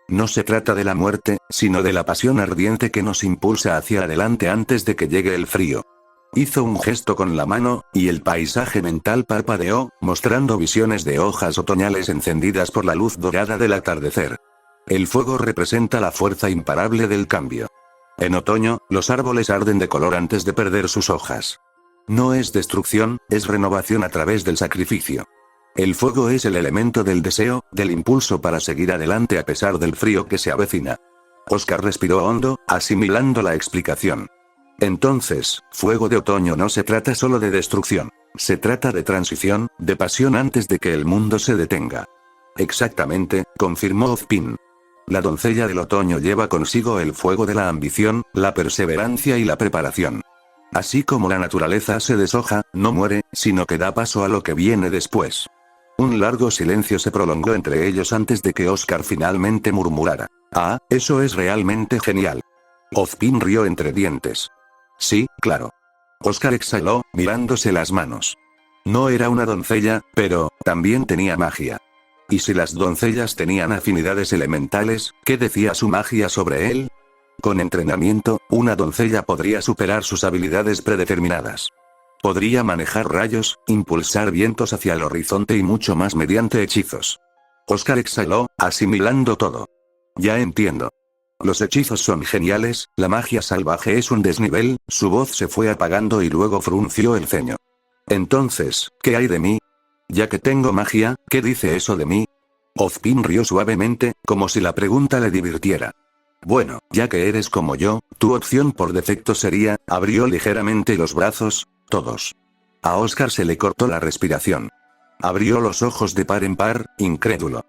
No se trata de la muerte, sino de la pasión ardiente que nos impulsa hacia adelante antes de que llegue el frío. Hizo un gesto con la mano, y el paisaje mental parpadeó, mostrando visiones de hojas otoñales encendidas por la luz dorada del atardecer. El fuego representa la fuerza imparable del cambio. En otoño, los árboles arden de color antes de perder sus hojas. No es destrucción, es renovación a través del sacrificio. El fuego es el elemento del deseo, del impulso para seguir adelante a pesar del frío que se avecina. Oscar respiró hondo, asimilando la explicación. Entonces, fuego de otoño no se trata solo de destrucción. Se trata de transición, de pasión antes de que el mundo se detenga. Exactamente, confirmó Ozpin. La doncella del otoño lleva consigo el fuego de la ambición, la perseverancia y la preparación. Así como la naturaleza se deshoja, no muere, sino que da paso a lo que viene después. Un largo silencio se prolongó entre ellos antes de que Oscar finalmente murmurara. Ah, eso es realmente genial. Ozpin rió entre dientes. Sí, claro. Oscar exhaló, mirándose las manos. No era una doncella, pero también tenía magia. ¿Y si las doncellas tenían afinidades elementales, qué decía su magia sobre él? Con entrenamiento, una doncella podría superar sus habilidades predeterminadas. Podría manejar rayos, impulsar vientos hacia el horizonte y mucho más mediante hechizos. Oscar exhaló, asimilando todo. Ya entiendo. Los hechizos son geniales, la magia salvaje es un desnivel, su voz se fue apagando y luego frunció el ceño. Entonces, ¿qué hay de mí? Ya que tengo magia, ¿qué dice eso de mí? Ozpin rió suavemente, como si la pregunta le divirtiera. Bueno, ya que eres como yo, tu opción por defecto sería, abrió ligeramente los brazos, todos. A Oscar se le cortó la respiración. Abrió los ojos de par en par, incrédulo.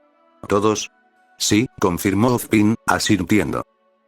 ¿Todos? Sí, confirmó Ozpin, asintiendo.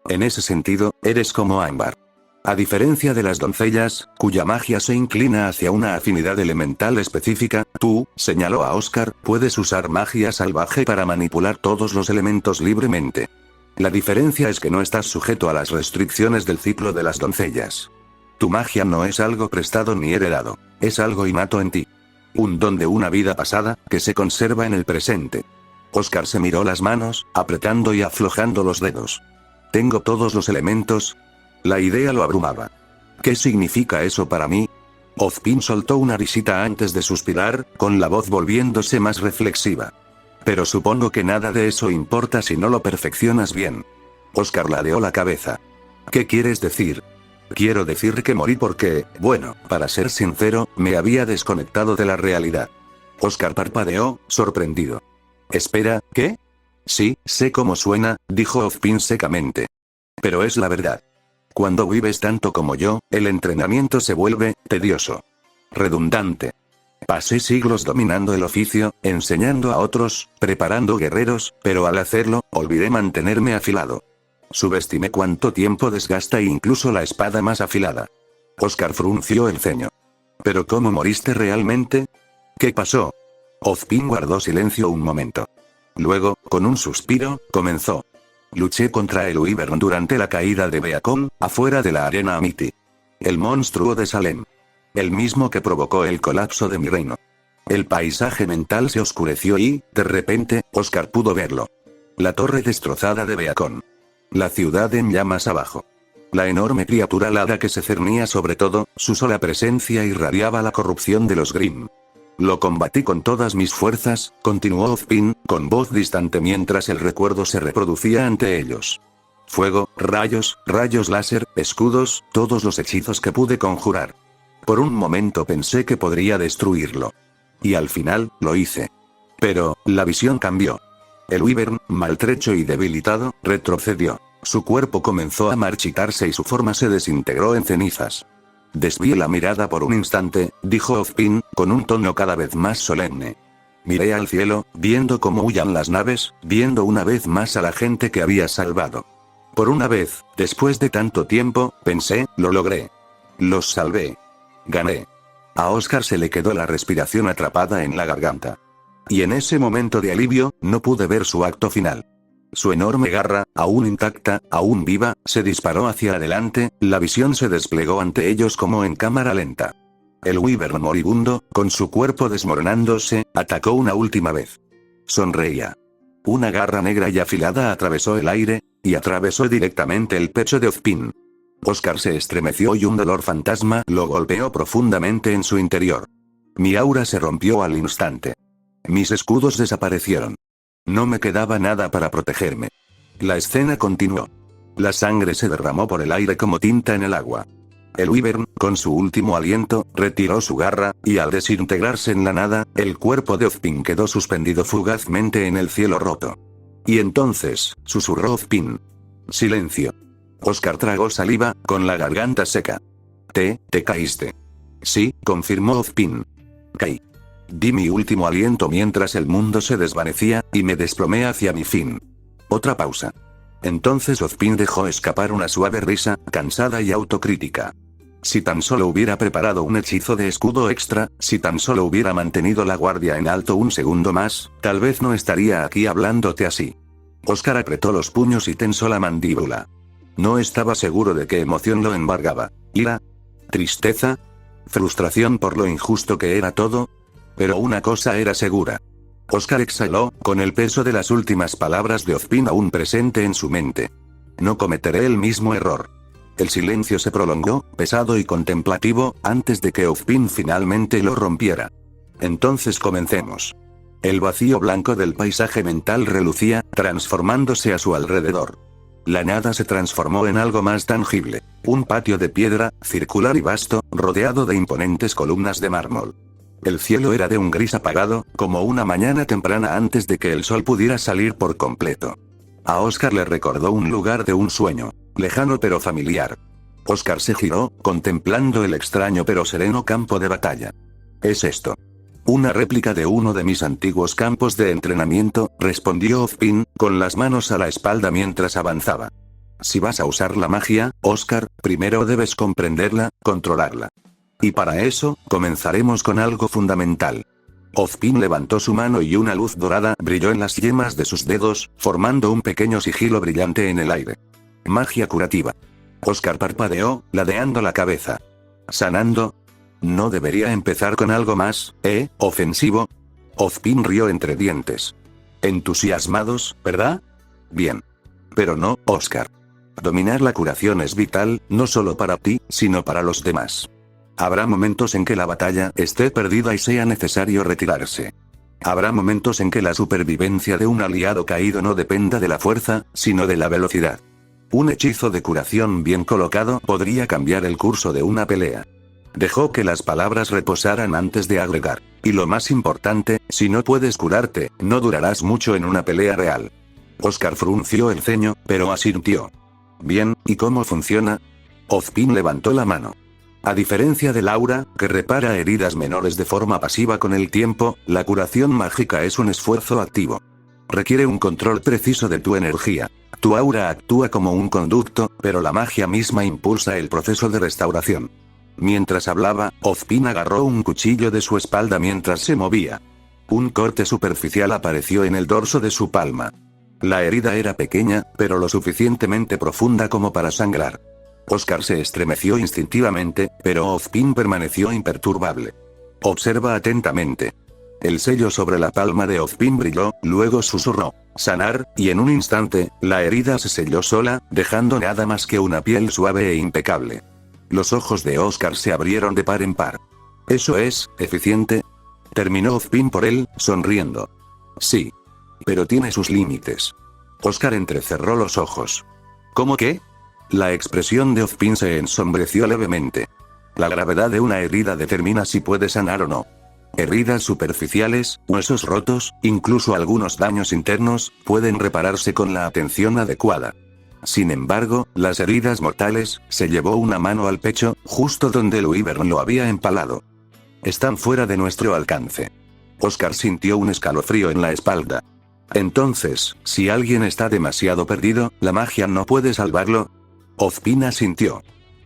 En ese sentido, eres como Ámbar. A diferencia de las doncellas, cuya magia se inclina hacia una afinidad elemental específica, tú, señaló a Oscar, puedes usar magia salvaje para manipular todos los elementos libremente. La diferencia es que no estás sujeto a las restricciones del ciclo de las doncellas. Tu magia no es algo prestado ni heredado, es algo innato en ti. Un don de una vida pasada, que se conserva en el presente. Oscar se miró las manos, apretando y aflojando los dedos. ¿Tengo todos los elementos? La idea lo abrumaba. ¿Qué significa eso para mí? Ozpin soltó una risita antes de suspirar, con la voz volviéndose más reflexiva. Pero supongo que nada de eso importa si no lo perfeccionas bien. Oscar ladeó la cabeza. ¿Qué quieres decir? Quiero decir que morí porque, bueno, para ser sincero, me había desconectado de la realidad. Oscar parpadeó, sorprendido. Espera, ¿qué? Sí, sé cómo suena, dijo Ozpin secamente. Pero es la verdad. Cuando vives tanto como yo, el entrenamiento se vuelve tedioso. Redundante. Pasé siglos dominando el oficio, enseñando a otros, preparando guerreros, pero al hacerlo, olvidé mantenerme afilado. Subestimé cuánto tiempo desgasta incluso la espada más afilada. Oscar frunció el ceño. ¿Pero cómo moriste realmente? ¿Qué pasó? Ozpin guardó silencio un momento. Luego, con un suspiro, comenzó. Luché contra el Wyvern durante la caída de Beacon, afuera de la arena Amity. El monstruo de Salem. El mismo que provocó el colapso de mi reino. El paisaje mental se oscureció y, de repente, Oscar pudo verlo. La torre destrozada de Beacon. La ciudad en llamas abajo. La enorme criatura alada que se cernía sobre todo, su sola presencia irradiaba la corrupción de los Grimm. Lo combatí con todas mis fuerzas, continuó Ozpin, con voz distante mientras el recuerdo se reproducía ante ellos. Fuego, rayos láser, escudos, todos los hechizos que pude conjurar. Por un momento pensé que podría destruirlo. Y al final, lo hice. Pero, la visión cambió. El Wyvern, maltrecho y debilitado, retrocedió. Su cuerpo comenzó a marchitarse y su forma se desintegró en cenizas. Desvié la mirada por un instante, dijo Ozpin, con un tono cada vez más solemne. Miré al cielo, viendo cómo huían las naves, viendo una vez más a la gente que había salvado. Por una vez, después de tanto tiempo, pensé, lo logré. Los salvé. Gané. A Oscar se le quedó la respiración atrapada en la garganta. Y en ese momento de alivio, no pude ver su acto final. Su enorme garra, aún intacta, aún viva, se disparó hacia adelante, la visión se desplegó ante ellos como en cámara lenta. El Wyvern moribundo, con su cuerpo desmoronándose, atacó una última vez. Sonreía. Una garra negra y afilada atravesó el aire, y atravesó directamente el pecho de Ozpin. Oscar se estremeció y un dolor fantasma lo golpeó profundamente en su interior. Mi aura se rompió al instante. Mis escudos desaparecieron. No me quedaba nada para protegerme. La escena continuó. La sangre se derramó por el aire como tinta en el agua. El Wyvern, con su último aliento, retiró su garra, y al desintegrarse en la nada, el cuerpo de Ozpin quedó suspendido fugazmente en el cielo roto. Y entonces, susurró Ozpin. Silencio. Oscar tragó saliva, con la garganta seca. Te caíste. Sí, confirmó Ozpin. Caí. Di mi último aliento mientras el mundo se desvanecía, y me desplomé hacia mi fin. Otra pausa. Entonces Ozpin dejó escapar una suave risa, cansada y autocrítica. Si tan solo hubiera preparado un hechizo de escudo extra, si tan solo hubiera mantenido la guardia en alto un segundo más, tal vez no estaría aquí hablándote así. Oscar apretó los puños y tensó la mandíbula. No estaba seguro de qué emoción lo embargaba. ¿Ira? ¿Tristeza? ¿Frustración por lo injusto que era todo? Pero una cosa era segura. Oscar exhaló, con el peso de las últimas palabras de Ozpin aún presente en su mente. No cometeré el mismo error. El silencio se prolongó, pesado y contemplativo, antes de que Ozpin finalmente lo rompiera. Entonces comencemos. El vacío blanco del paisaje mental relucía, transformándose a su alrededor. La nada se transformó en algo más tangible. Un patio de piedra, circular y vasto, rodeado de imponentes columnas de mármol. El cielo era de un gris apagado, como una mañana temprana antes de que el sol pudiera salir por completo. A Oscar le recordó un lugar de un sueño, lejano pero familiar. Oscar se giró, contemplando el extraño pero sereno campo de batalla. ¿Es esto una réplica de uno de mis antiguos campos de entrenamiento?, respondió Ozpin, con las manos a la espalda mientras avanzaba. Si vas a usar la magia, Oscar, primero debes comprenderla, controlarla. Y para eso, comenzaremos con algo fundamental. Ozpin levantó su mano y una luz dorada brilló en las yemas de sus dedos, formando un pequeño sigilo brillante en el aire. Magia curativa. Oscar parpadeó, ladeando la cabeza. ¿Sanando? ¿No debería empezar con algo más, ofensivo? Ozpin rió entre dientes. Entusiasmados, ¿verdad? Bien. Pero no, Oscar. Dominar la curación es vital, no solo para ti, sino para los demás. Habrá momentos en que la batalla esté perdida y sea necesario retirarse. Habrá momentos en que la supervivencia de un aliado caído no dependa de la fuerza, sino de la velocidad. Un hechizo de curación bien colocado podría cambiar el curso de una pelea. Dejó que las palabras reposaran antes de agregar. Y lo más importante, si no puedes curarte, no durarás mucho en una pelea real. Oscar frunció el ceño, pero asintió. Bien, ¿y cómo funciona? Ozpin levantó la mano. A diferencia del aura, que repara heridas menores de forma pasiva con el tiempo, la curación mágica es un esfuerzo activo. Requiere un control preciso de tu energía. Tu aura actúa como un conducto, pero la magia misma impulsa el proceso de restauración. Mientras hablaba, Ozpin agarró un cuchillo de su espalda mientras se movía. Un corte superficial apareció en el dorso de su palma. La herida era pequeña, pero lo suficientemente profunda como para sangrar. Oscar se estremeció instintivamente, pero Ozpin permaneció imperturbable. Observa atentamente. El sello sobre la palma de Ozpin brilló, luego susurró, sanar, y en un instante, la herida se selló sola, dejando nada más que una piel suave e impecable. Los ojos de Oscar se abrieron de par en par. ¿Eso es eficiente? Terminó Ozpin por él, sonriendo. Sí. Pero tiene sus límites. Oscar entrecerró los ojos. ¿Cómo qué? La expresión de Ozpin se ensombreció levemente. La gravedad de una herida determina si puede sanar o no. Heridas superficiales, huesos rotos, incluso algunos daños internos, pueden repararse con la atención adecuada. Sin embargo, las heridas mortales, se llevó una mano al pecho, justo donde el Wyvern lo había empalado. Están fuera de nuestro alcance. Oscar sintió un escalofrío en la espalda. Entonces, si alguien está demasiado perdido, ¿la magia no puede salvarlo? Ozpin asintió.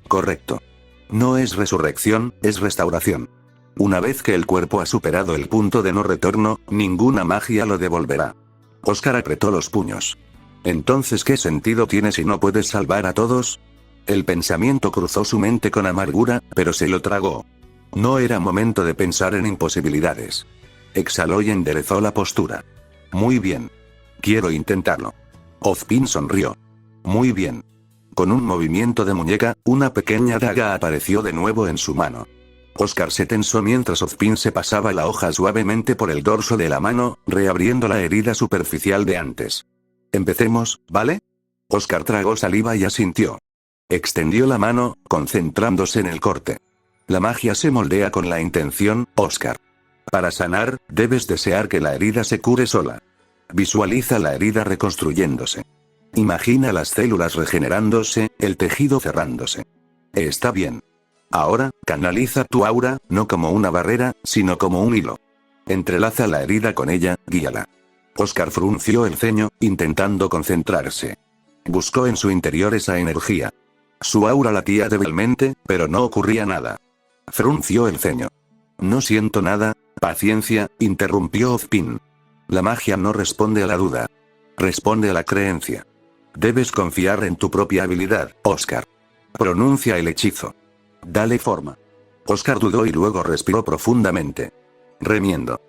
Correcto. No es resurrección, es restauración. Una vez que el cuerpo ha superado el punto de no retorno, ninguna magia lo devolverá. Oscar apretó los puños. Entonces, ¿qué sentido tiene si no puedes salvar a todos? El pensamiento cruzó su mente con amargura, pero se lo tragó. No era momento de pensar en imposibilidades. Exhaló y enderezó la postura. Muy bien. Quiero intentarlo. Ozpin sonrió. Muy bien. Con un movimiento de muñeca, una pequeña daga apareció de nuevo en su mano. Oscar se tensó mientras Ozpin se pasaba la hoja suavemente por el dorso de la mano, reabriendo la herida superficial de antes. Empecemos, ¿vale? Oscar tragó saliva y asintió. Extendió la mano, concentrándose en el corte. La magia se moldea con la intención, Oscar. Para sanar, debes desear que la herida se cure sola. Visualiza la herida reconstruyéndose. Imagina las células regenerándose, el tejido cerrándose. Está bien. Ahora, canaliza tu aura, no como una barrera, sino como un hilo. Entrelaza la herida con ella, guíala. Oscar frunció el ceño, intentando concentrarse. Buscó en su interior esa energía. Su aura latía débilmente, pero no ocurría nada. Frunció el ceño. No siento nada, paciencia, interrumpió Ozpin. La magia no responde a la duda. Responde a la creencia. Debes confiar en tu propia habilidad, Oscar. Pronuncia el hechizo. Dale forma. Oscar dudó y luego respiró profundamente. Remiendo.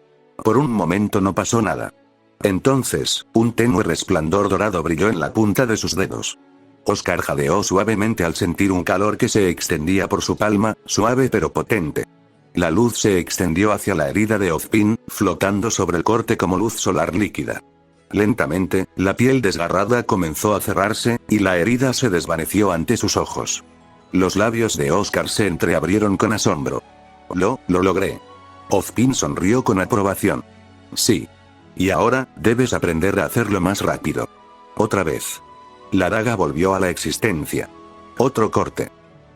Por un momento no pasó nada. Entonces, un tenue resplandor dorado brilló en la punta de sus dedos. Oscar jadeó suavemente al sentir un calor que se extendía por su palma, suave pero potente. La luz se extendió hacia la herida de Ozpin, flotando sobre el corte como luz solar líquida. Lentamente, la piel desgarrada comenzó a cerrarse, y la herida se desvaneció ante sus ojos. Los labios de Oscar se entreabrieron con asombro. Lo logré. Ozpin sonrió con aprobación. Sí. Y ahora, debes aprender a hacerlo más rápido. Otra vez. La daga volvió a la existencia. Otro corte.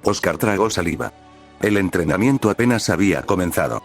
Oscar tragó saliva. El entrenamiento apenas había comenzado.